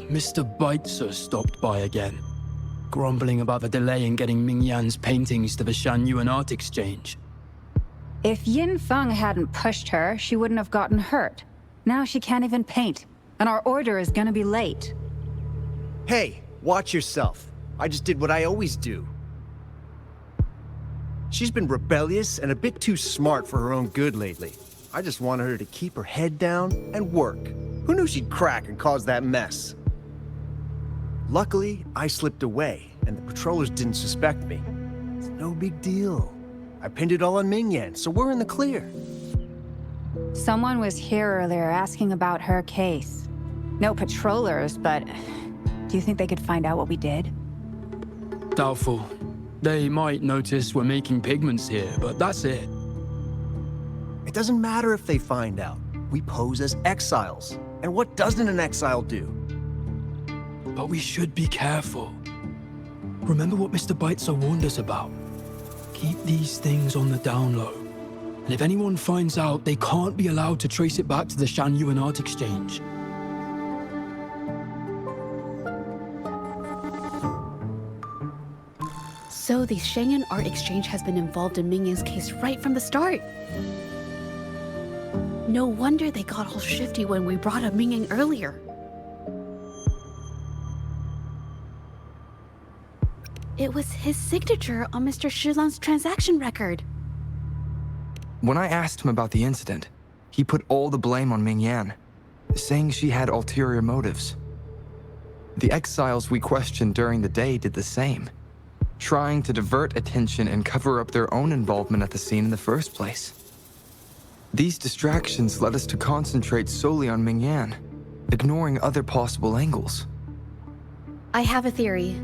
Mr. Beitzer stopped by again, grumbling about the delay in getting Mingyan's paintings to the Shanyuan Art Exchange. If Yin Feng hadn't pushed her, she wouldn't have gotten hurt. Now she can't even paint, and our order is gonna be late. Hey, watch yourself. I just did what I always do. She's been rebellious and a bit too smart for her own good lately. I just wanted her to keep her head down and work. Who knew she'd crack and cause that mess? Luckily, I slipped away, and the patrollers didn't suspect me. It's no big deal. I pinned it all on Mingyan, so we're in the clear. Someone was here earlier asking about her case. No patrollers, but do you think they could find out what we did? Doubtful. They might notice we're making pigments here, but that's it. It doesn't matter if they find out. We pose as exiles. And what doesn't an exile do? But we should be careful. Remember what Mr. Beitzer warned us about. Keep these things on the down low. And if anyone finds out, they can't be allowed to trace it back to the Shanyuan Art Exchange. So the Shanyuan Art Exchange has been involved in Mingyang's case right from the start. No wonder they got all shifty when we brought up Mingyang earlier. It was his signature on Mr. Shilan's transaction record. When I asked him about the incident, he put all the blame on Mingyan, saying she had ulterior motives. The exiles we questioned during the day did the same, trying to divert attention and cover up their own involvement at the scene in the first place. These distractions led us to concentrate solely on Mingyan, ignoring other possible angles. I have a theory,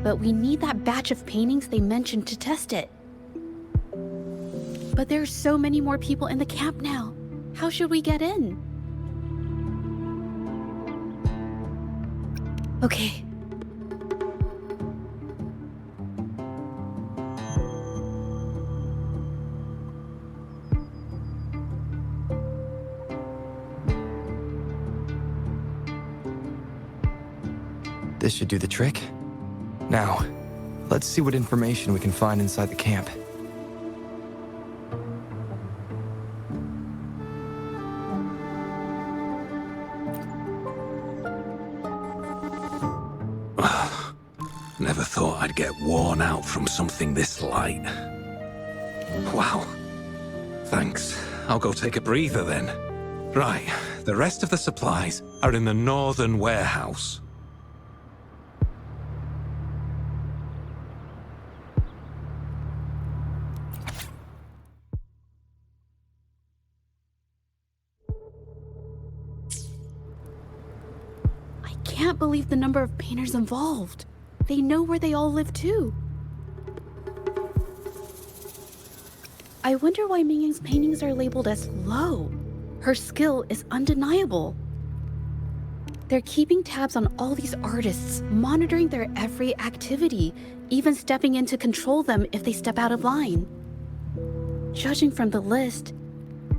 but we need that batch of paintings they mentioned to test it. But there are so many more people in the camp now. How should we get in? Okay. This should do the trick. Now, let's see what information we can find inside the camp. Never thought I'd get worn out from something this light. Wow. Thanks. I'll go take a breather then. Right, the rest of the supplies are in the northern warehouse. I can't believe the number of painters involved. They know where they all live too. I wonder why Mingyang's paintings are labeled as low. Her skill is undeniable. They're keeping tabs on all these artists, monitoring their every activity, even stepping in to control them if they step out of line. Judging from the list,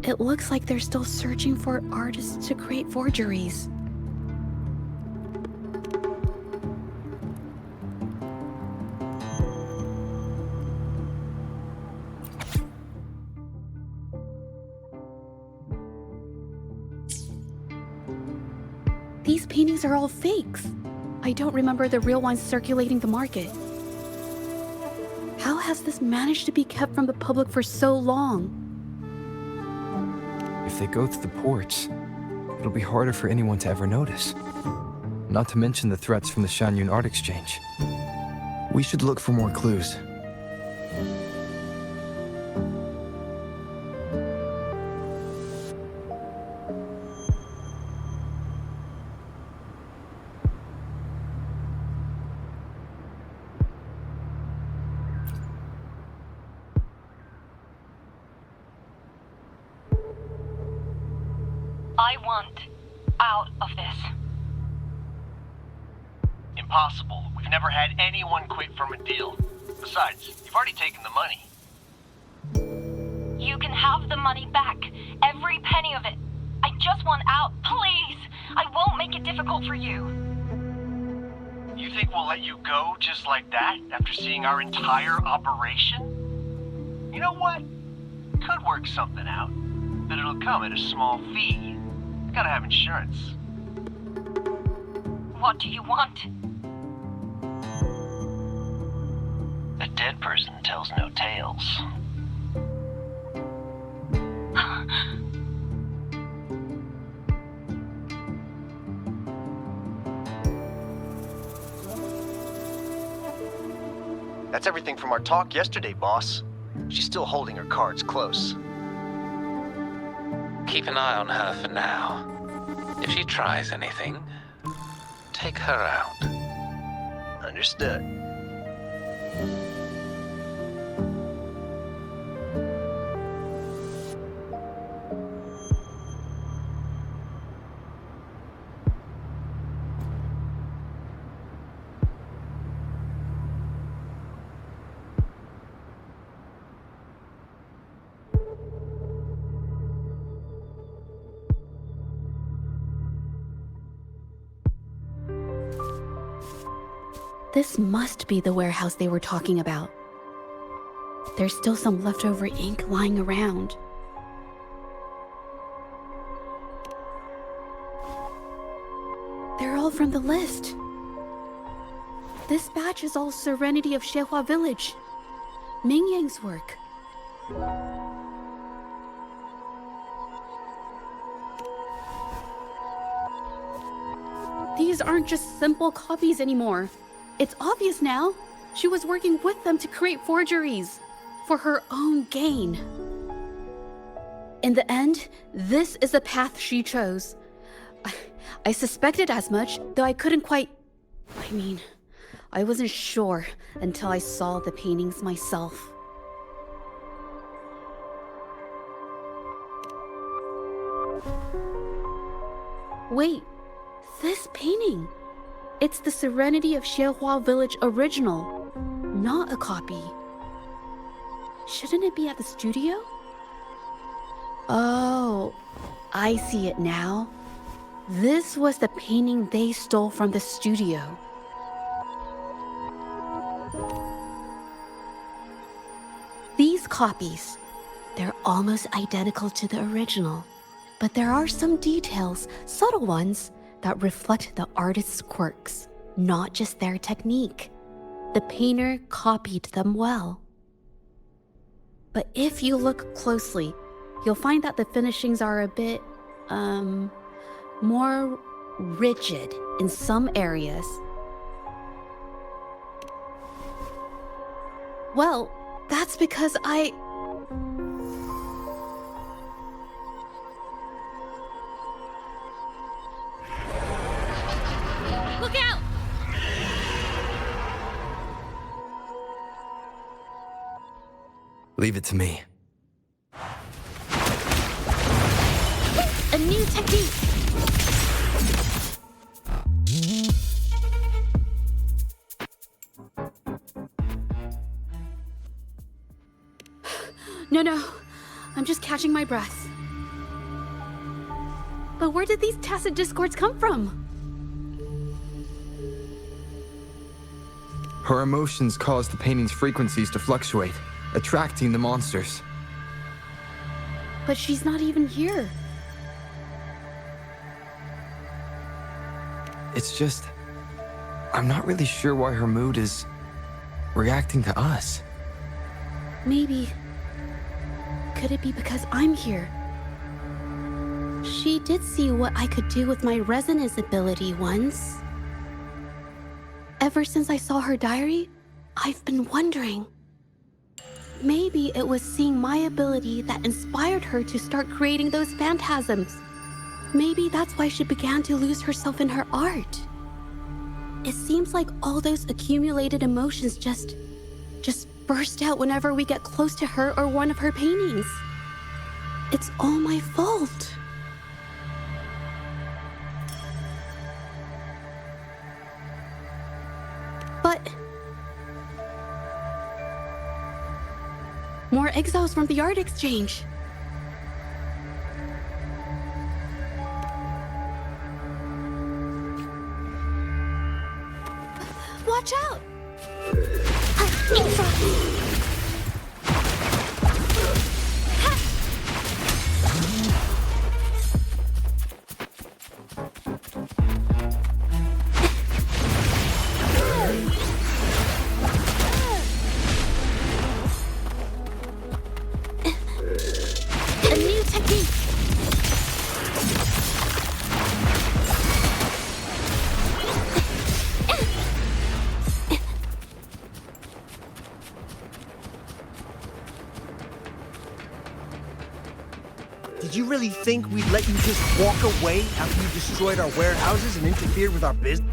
it looks like they're still searching for artists to create forgeries. These paintings are all fakes. I don't remember the real ones circulating the market. How has this managed to be kept from the public for so long? If they go through the ports, it'll be harder for anyone to ever notice. Not to mention the threats from the Shanyun Art Exchange. We should look for more clues. I want out of this. Impossible. We've never had anyone quit from a deal. Besides, you've already taken the money. You can have the money back. Every penny of it. I just want out. Please! I won't make it difficult for you. You think we'll let you go just like that after seeing our entire operation? You know what? Could work something out. But it'll come at a small fee. Gotta have insurance. What do you want? A dead person tells no tales. That's everything from our talk yesterday, boss. She's still holding her cards close. keep an eye on her for now. If she tries anything, take her out. Understood. This must be the warehouse they were talking about. There's still some leftover ink lying around. They're all from the list. This batch is all Serenity of Zhezhi Village. Ming Yang's work. These aren't just simple copies anymore. It's obvious now. She was working with them to create forgeries for her own gain. In the end, this is the path she chose. I suspected as much, though I couldn't quite... I wasn't sure until I saw the paintings myself. Wait, this painting... It's the Serenity of Zhezhi Village original, not a copy. Shouldn't it be at the studio? Oh, I see it now. This was the painting they stole from the studio. These copies, they're almost identical to the original, but there are some details, subtle ones, that reflect the artist's quirks, not just their technique. The painter copied them well. But if you look closely, you'll find that the finishings are a bit, more rigid in some areas. Well, that's because Look out! Leave it to me. A new technique! No. I'm just catching my breath. But where did these tacit discords come from? Her emotions caused the painting's frequencies to fluctuate, attracting the monsters. But she's not even here. It's just... I'm not really sure why her mood is... reacting to us. Maybe... Could it be because I'm here? She did see what I could do with my resonance ability once. Ever since I saw her diary, I've been wondering. Maybe it was seeing my ability that inspired her to start creating those phantasms. Maybe that's why she began to lose herself in her art. It seems like all those accumulated emotions just burst out whenever we get close to her or one of her paintings. It's all my fault. But... more exiles from the art exchange. Watch out! A new technique. Did you really think we'd let you just walk away after you destroyed our warehouses and interfered with our business?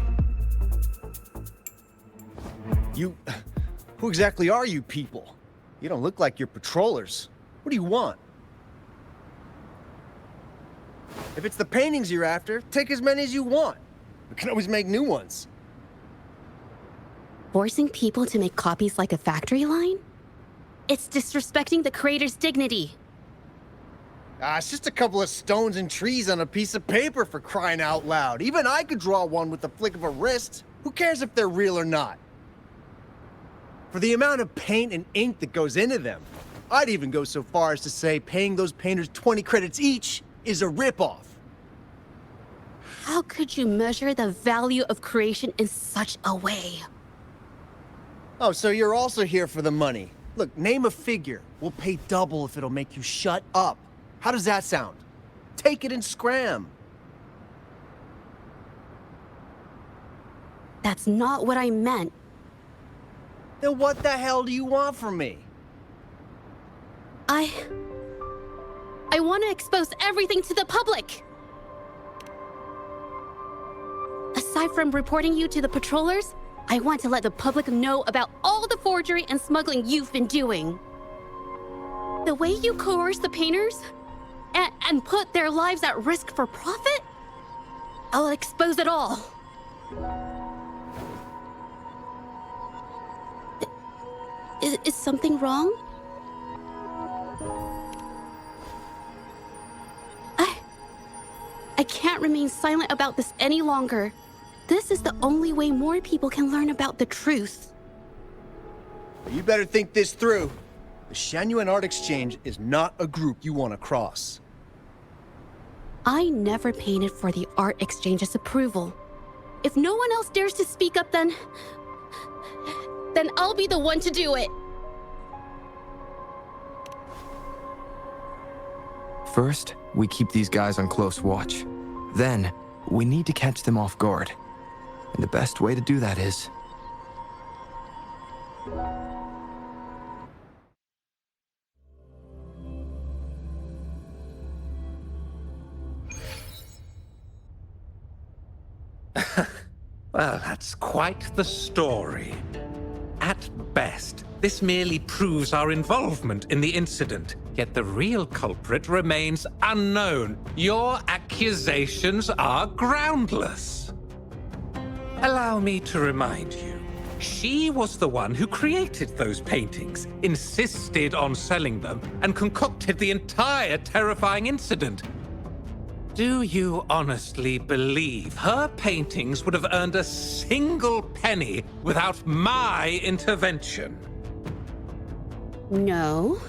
Who exactly are you people? You don't look like you're patrollers. What do you want? If it's the paintings you're after, take as many as you want. We can always make new ones. Forcing people to make copies like a factory line? It's disrespecting the creator's dignity. It's just a couple of stones and trees on a piece of paper, for crying out loud. Even I could draw one with the flick of a wrist. Who cares if they're real or not? For the amount of paint and ink that goes into them, I'd even go so far as to say paying those painters 20 credits each is a ripoff. How could you measure the value of creation in such a way? Oh, so you're also here for the money. Look, name a figure. We'll pay double if it'll make you shut up. How does that sound? Take it and scram. That's not what I meant. Then what the hell do you want from me? I want to expose everything to the public. Aside from reporting you to the patrollers, I want to let the public know about all the forgery and smuggling you've been doing. The way you coerce the painters and put their lives at risk for profit? I'll expose it all. Is something wrong? I can't remain silent about this any longer. This is the only way more people can learn about the truth. You better think this through. The Shanyuan Art Exchange is not a group you want to cross. I never painted for the Art Exchange's approval. If no one else dares to speak up, then I'll be the one to do it. First, we keep these guys on close watch. Then, we need to catch them off guard. And the best way to do that is... Well, that's quite the story. At best, this merely proves our involvement in the incident, yet the real culprit remains unknown. Your accusations are groundless. Allow me to remind you, she was the one who created those paintings, insisted on selling them, and concocted the entire terrifying incident. Do you honestly believe her paintings would have earned a single penny without my intervention? No.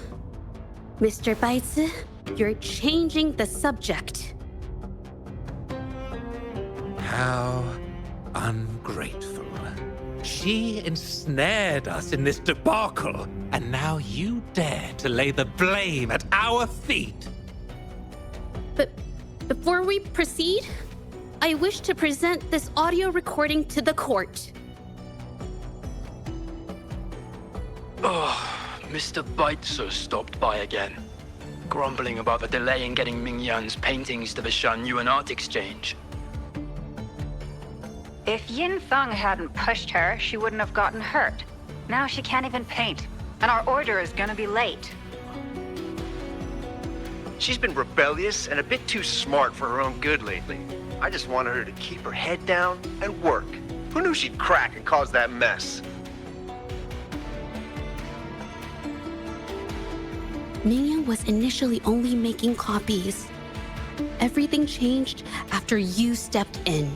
Mr. Baitsu, you're changing the subject. How ungrateful. She ensnared us in this debacle, and now you dare to lay the blame at our feet. But before we proceed, I wish to present this audio recording to the court. Mr. Baitsu stopped by again, grumbling about the delay in getting Mingyan's paintings to the Shanyuan Art Exchange. If Yin Feng hadn't pushed her, she wouldn't have gotten hurt. Now she can't even paint, and our order is gonna be late. She's been rebellious and a bit too smart for her own good lately. I just wanted her to keep her head down and work. Who knew she'd crack and cause that mess? Mingyan was initially only making copies. Everything changed after you stepped in.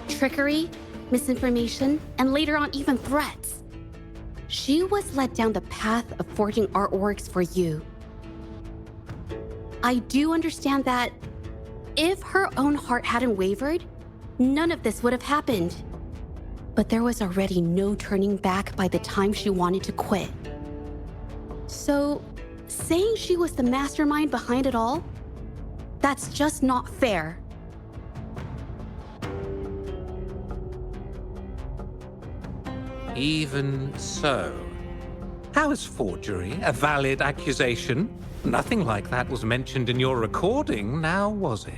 Trickery, misinformation, and later on even threats. She was led down the path of forging artworks for you. I do understand that if her own heart hadn't wavered, none of this would have happened. But there was already no turning back by the time she wanted to quit. So, saying she was the mastermind behind it all, that's just not fair. Even so, How is forgery a valid accusation? Nothing like that was mentioned in your recording, now was it?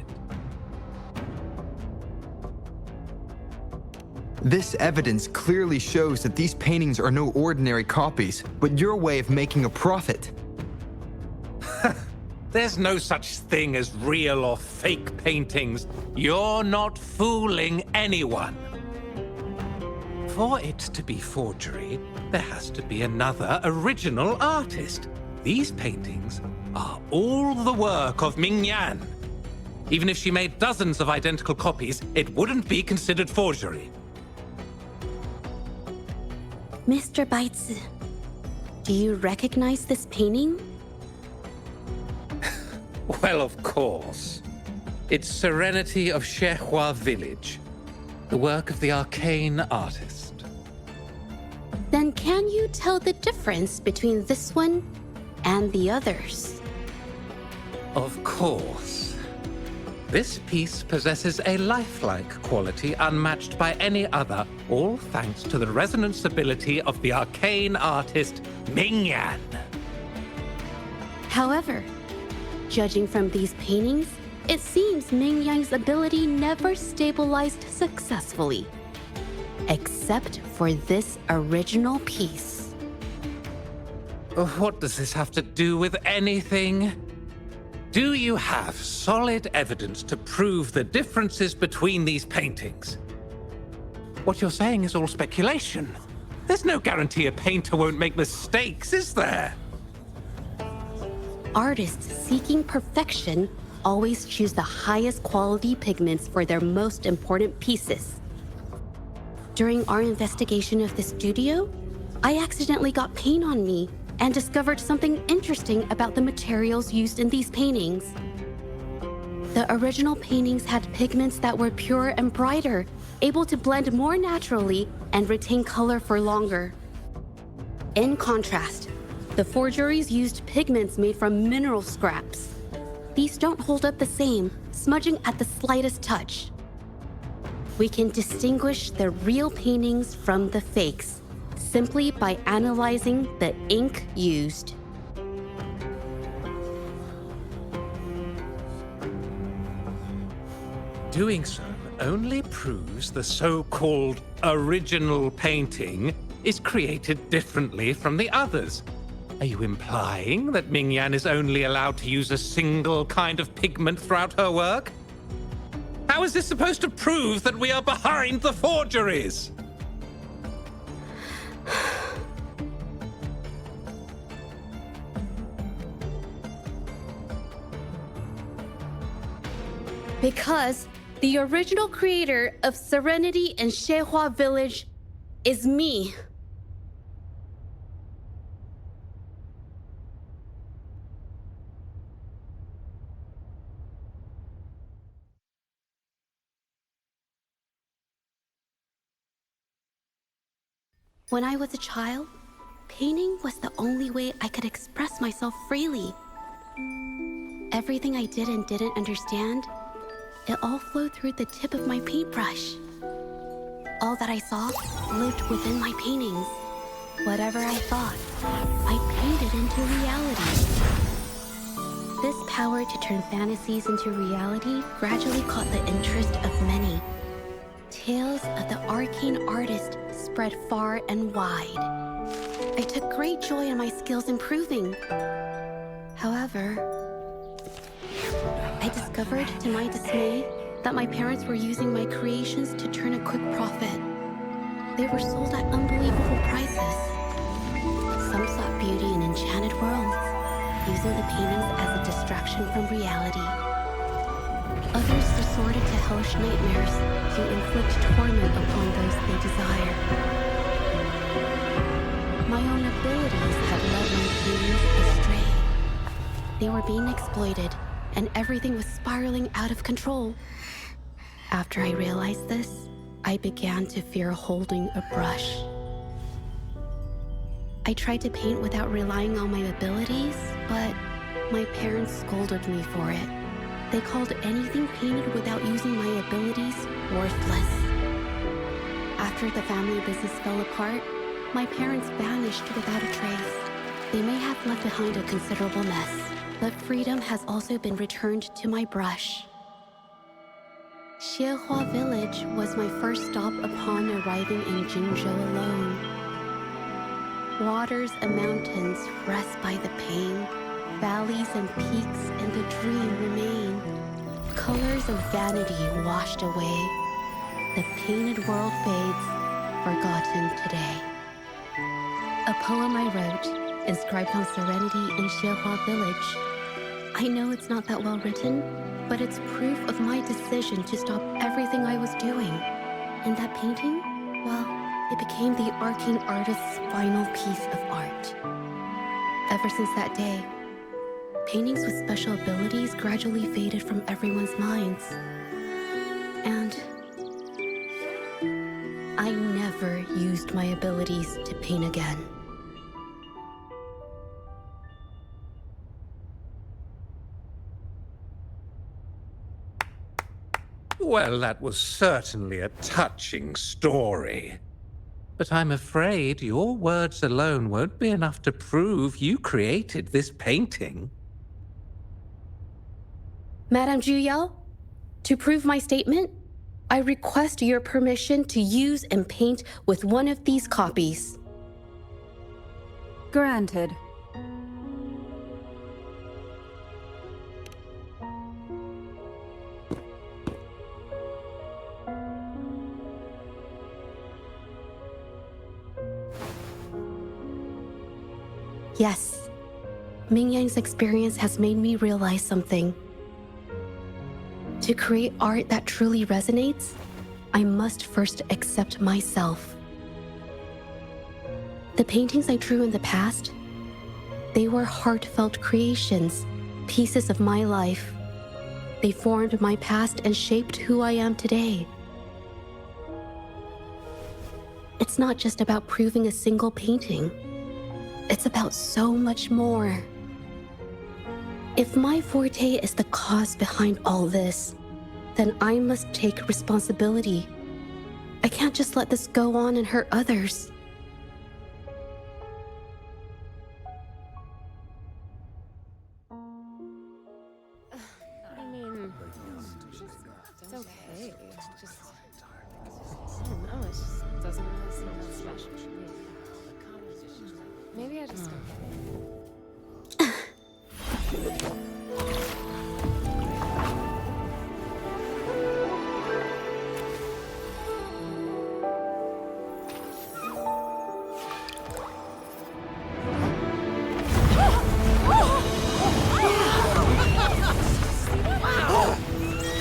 This evidence clearly shows that these paintings are no ordinary copies, but your way of making a profit. There's no such thing as real or fake paintings. You're not fooling anyone. For it to be forgery, there has to be another original artist. These paintings are all the work of Ming Yan. Even if she made dozens of identical copies, it wouldn't be considered forgery. Mr. Baizi, do you recognize this painting? Well, of course. It's Serenity of Shehua Village, the work of the arcane artist. Then can you tell the difference between this one and the others? Of course. This piece possesses a lifelike quality unmatched by any other, all thanks to the resonance ability of the arcane artist Ming Yan. However, judging from these paintings, it seems Ming Yan's ability never stabilized successfully. Except for this original piece. What does this have to do with anything? Do you have solid evidence to prove the differences between these paintings? What you're saying is all speculation. There's no guarantee a painter won't make mistakes, is there? Artists seeking perfection always choose the highest quality pigments for their most important pieces. During our investigation of the studio, I accidentally got paint on me and discovered something interesting about the materials used in these paintings. The original paintings had pigments that were purer and brighter, able to blend more naturally and retain color for longer. In contrast, the forgeries used pigments made from mineral scraps. These don't hold up the same, smudging at the slightest touch. We can distinguish the real paintings from the fakes simply by analyzing the ink used. Doing so only proves the so-called original painting is created differently from the others. Are you implying that Ming Yan is only allowed to use a single kind of pigment throughout her work? How is this supposed to prove that we are behind the forgeries? Because the original creator of Serenity and Shehua Village is me. When I was a child, painting was the only way I could express myself freely. Everything I did and didn't understand, it all flowed through the tip of my paintbrush. All that I saw lived within my paintings. Whatever I thought, I painted into reality. This power to turn fantasies into reality gradually caught the interest of many. Tales of the arcane artist spread far and wide. I took great joy in my skills improving. However, I discovered, to my dismay, that my parents were using my creations to turn a quick profit. They were sold at unbelievable prices. Some sought beauty in enchanted worlds, using the paintings as a distraction from reality. Others resorted to hellish nightmares to inflict torment upon those they desire. My own abilities had led my paintings astray. They were being exploited, and everything was spiraling out of control. After I realized this, I began to fear holding a brush. I tried to paint without relying on my abilities, but my parents scolded me for it. They called anything painted without using my abilities worthless. After the family business fell apart, My parents vanished without a trace. They may have left behind a considerable mess, but freedom has also been returned to my brush. Xiehua Village was my first stop upon arriving in Jinzhou alone. Waters and mountains rest by the pain. Valleys and peaks in the dream remain. Colors of vanity washed away. The painted world fades, forgotten today. A poem I wrote, inscribed on serenity in Xiehua Village. I know it's not that well written, but it's proof of my decision to stop everything I was doing. And that painting, well, it became the arcane artist's final piece of art. Ever since that day, paintings with special abilities gradually faded from everyone's minds. And I never used my abilities to paint again. Well, that was certainly a touching story. But I'm afraid your words alone won't be enough to prove you created this painting. Madame Juyao, to prove my statement, I request your permission to use and paint with one of these copies. Granted. Yes, Mingyang's experience has made me realize something. To create art that truly resonates, I must first accept myself. The paintings I drew in the past, they were heartfelt creations, pieces of my life. They formed my past and shaped who I am today. It's not just about proving a single painting. It's about so much more. If my forte is the cause behind all this, then I must take responsibility. I can't just let this go on and hurt others. I mean, it's okay. It's just, I don't know, it just doesn't really seem that special to me. Maybe I just don't get it.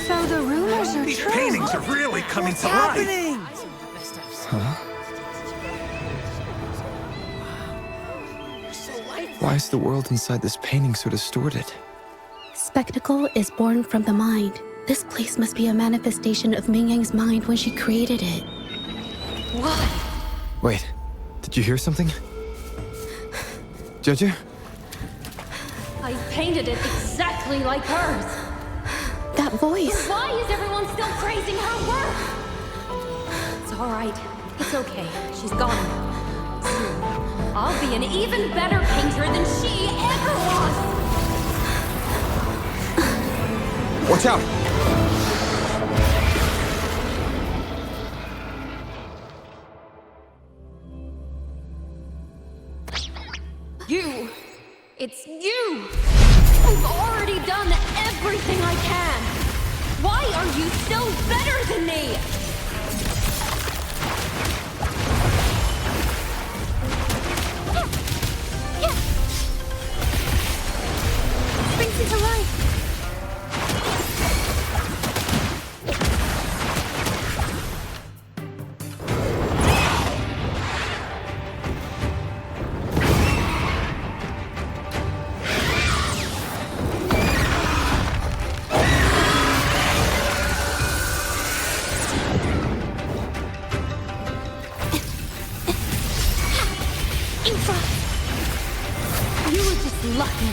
So the rumors are These true. paintings are really coming to life. Huh? Why is the world inside this painting so distorted? Spectacle is born from the mind. This place must be a manifestation of Mingyang's mind when she created it. What? Wait, did you hear something? Zhezhi? I painted it exactly like hers. That voice. Why is everyone still praising her work? It's all right. It's okay. She's gone now. Soon, I'll be an even better painter than she ever was. Watch out! You! It's you! I've already done everything I can! Why are you still better than me? Brings it to life. You were just lucky.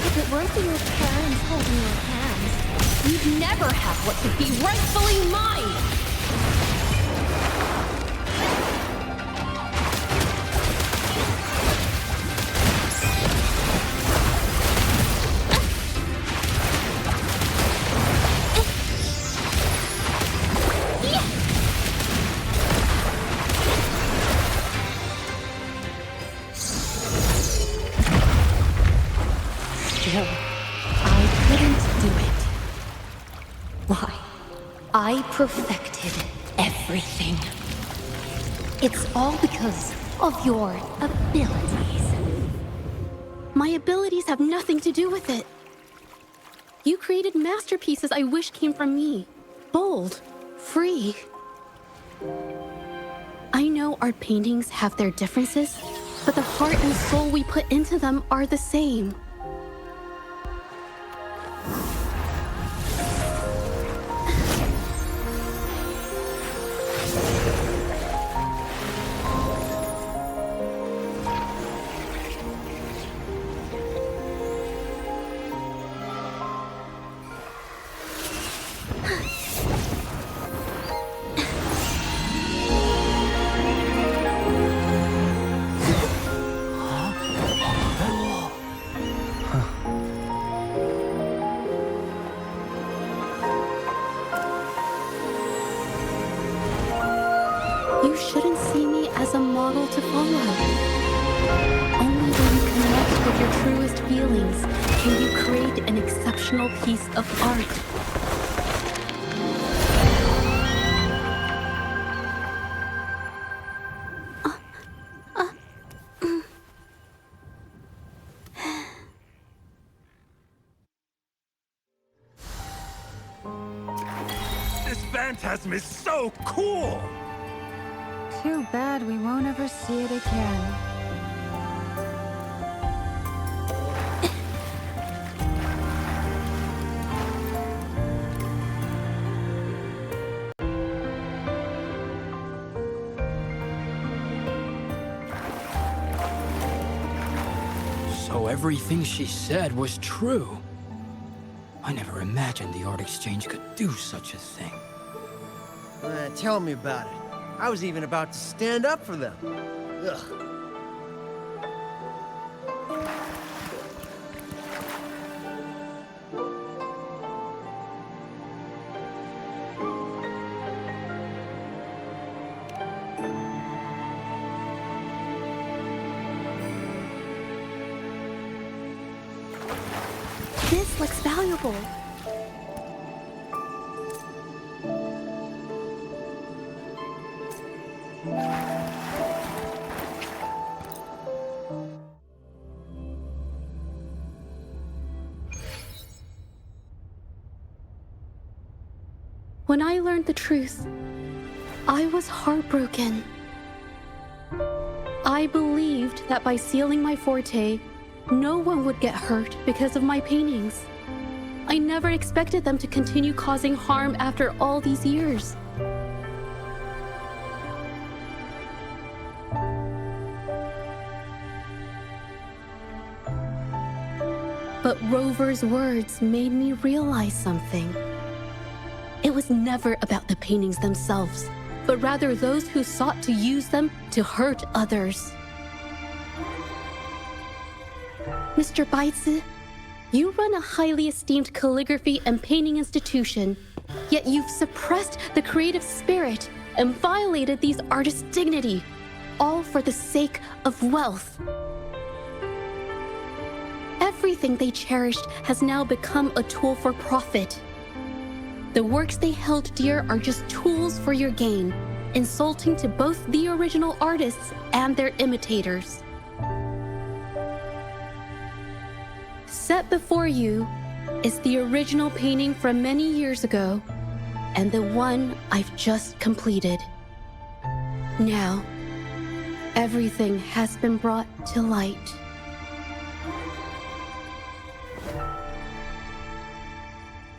If it weren't for your parents holding your hands, You'd never have what should be rightfully mine! No, I couldn't do it. Why? I perfected everything. It's all because of your abilities. My abilities have nothing to do with it. You created masterpieces I wish came from me. Bold, free. I know our paintings have their differences, but the heart and soul we put into them are the same. You shouldn't see me as a model to follow. Only when you connect with your truest feelings can you create an exceptional piece of art. This phantasm is so cool! Too bad we won't ever see it again. So everything she said was true. I never imagined the art exchange could do such a thing. Tell me about it. I was even about to stand up for them. Ugh. This looks valuable. When I learned the truth, I was heartbroken. I believed that by sealing my forte, no one would get hurt because of my paintings. I never expected them to continue causing harm after all these years. But Rover's words made me realize something. It was never about the paintings themselves, but rather those who sought to use them to hurt others. Mr. Baitsu, you run a highly esteemed calligraphy and painting institution, yet you've suppressed the creative spirit and violated these artists' dignity, all for the sake of wealth. Everything they cherished has now become a tool for profit. The works they held dear are just tools for your gain, insulting to both the original artists and their imitators. Set before you is the original painting from many years ago, and the one I've just completed. Now, everything has been brought to light.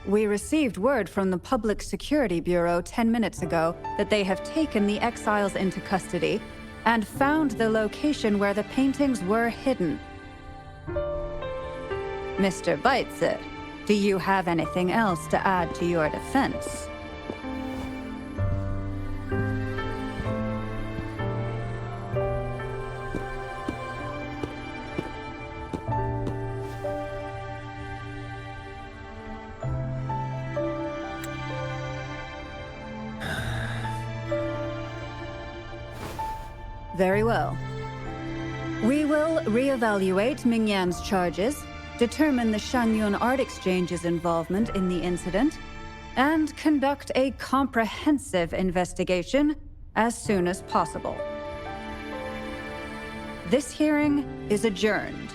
We received word from the Public Security Bureau 10 minutes ago that they have taken the exiles into custody and found the location where the paintings were hidden. Mr. Baitsu, do you have anything else to add to your defense? Very well. We will reevaluate Mingyan's charges determine the Shanyun Art Exchange's involvement in the incident, and conduct a comprehensive investigation as soon as possible. This hearing is adjourned.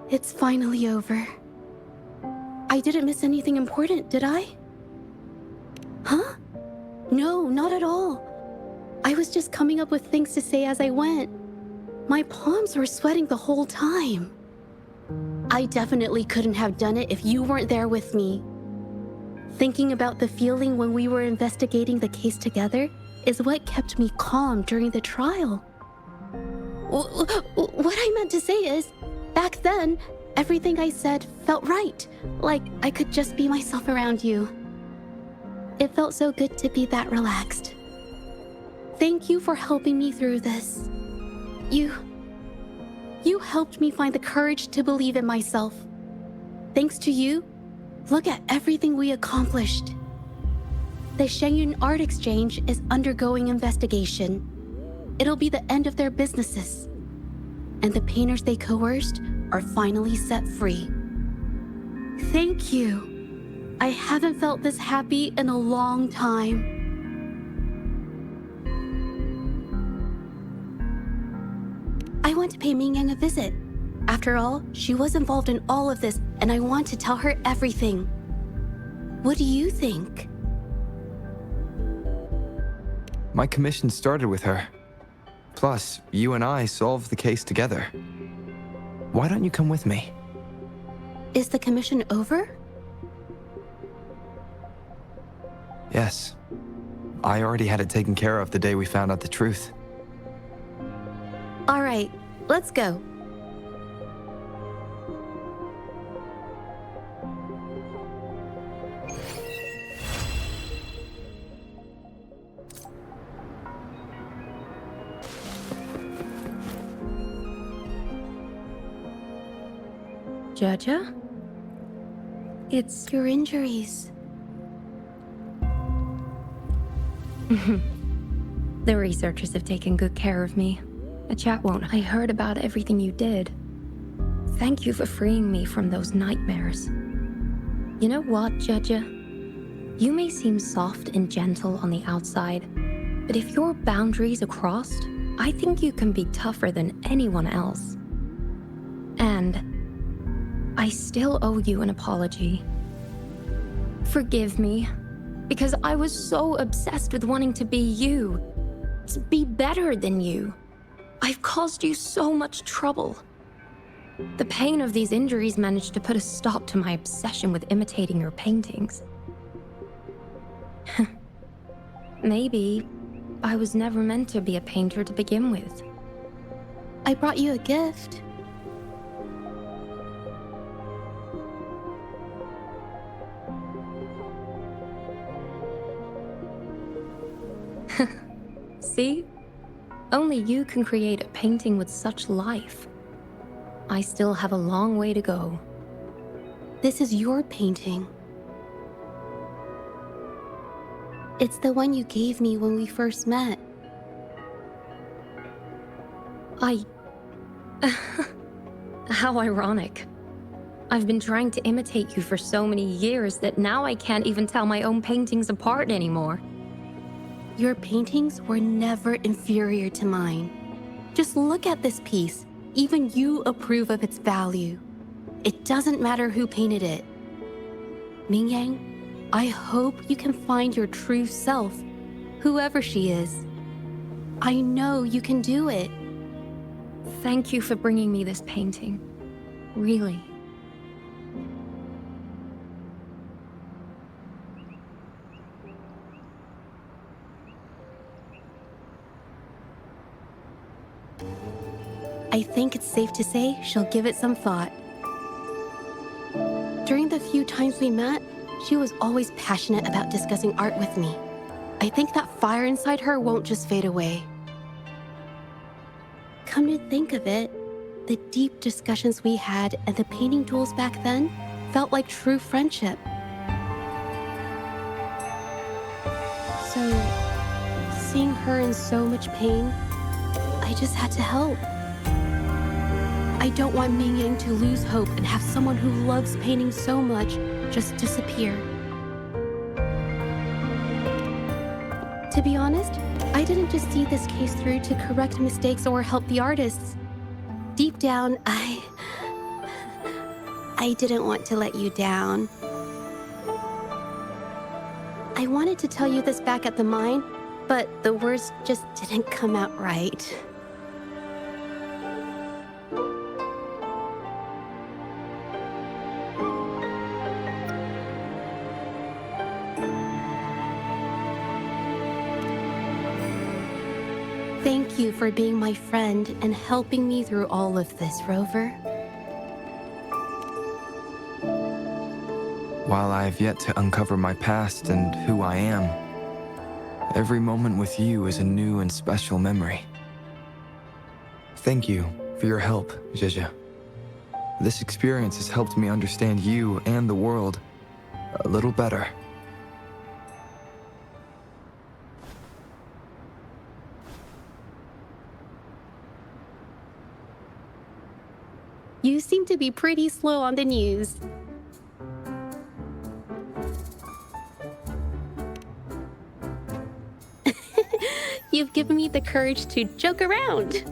It's finally over. I didn't miss anything important, did I? Huh? No, not at all. I was just coming up with things to say as I went. My palms were sweating the whole time. I definitely couldn't have done it if you weren't there with me. Thinking about the feeling when we were investigating the case together is what kept me calm during the trial. What I meant to say is, back then, everything I said felt right, like I could just be myself around you. It felt so good to be that relaxed. Thank you for helping me through this. You helped me find the courage to believe in myself. Thanks to you, look at everything we accomplished. The Shenyun Art Exchange is undergoing investigation. It'll be the end of their businesses. And the painters they coerced are finally set free. Thank you. I haven't felt this happy in a long time. I want to pay Mingyang a visit. After all, she was involved in all of this, and I want to tell her everything. What do you think? My commission started with her. Plus, you and I solved the case together. Why don't you come with me? Is the commission over? Yes. I already had it taken care of the day we found out the truth. All right, let's go. Zhezhi? It's your injuries. The researchers have taken good care of me. A chat won't. I heard about everything you did. Thank you for freeing me from those nightmares. You know what, Zhezhi? You may seem soft and gentle on the outside, but if your boundaries are crossed, I think you can be tougher than anyone else. And I still owe you an apology. Forgive me, because I was so obsessed with wanting to be you, to be better than you. I've caused you so much trouble. The pain of these injuries managed to put a stop to my obsession with imitating your paintings. Maybe I was never meant to be a painter to begin with. I brought you a gift. See? Only you can create a painting with such life. I still have a long way to go. This is your painting. It's the one you gave me when we first met. How ironic. I've been trying to imitate you for so many years that now I can't even tell my own paintings apart anymore. Your paintings were never inferior to mine. Just look at this piece. Even you approve of its value. It doesn't matter who painted it. Mingyang, I hope you can find your true self, whoever she is. I know you can do it. Thank you for bringing me this painting. Really. I think it's safe to say she'll give it some thought. During the few times we met, She was always passionate about discussing art with me. I think that fire inside her won't just fade away. Come to think of it, the deep discussions we had and the painting duels back then felt like true friendship. So, seeing her in so much pain, I just had to help. I don't want Mingyang to lose hope and have someone who loves painting so much just disappear. To be honest, I didn't just see this case through to correct mistakes or help the artists. Deep down, I didn't want to let you down. I wanted to tell you this back at the mine, but the words just didn't come out right. Thank you for being my friend and helping me through all of this, Rover. While I have yet to uncover my past and who I am, every moment with you is a new and special memory. Thank you for your help, Zhezhi. This experience has helped me understand you and the world a little better. You seem to be pretty slow on the news. You've given me the courage to joke around.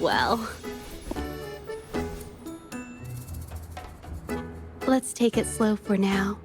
Well. Let's take it slow for now.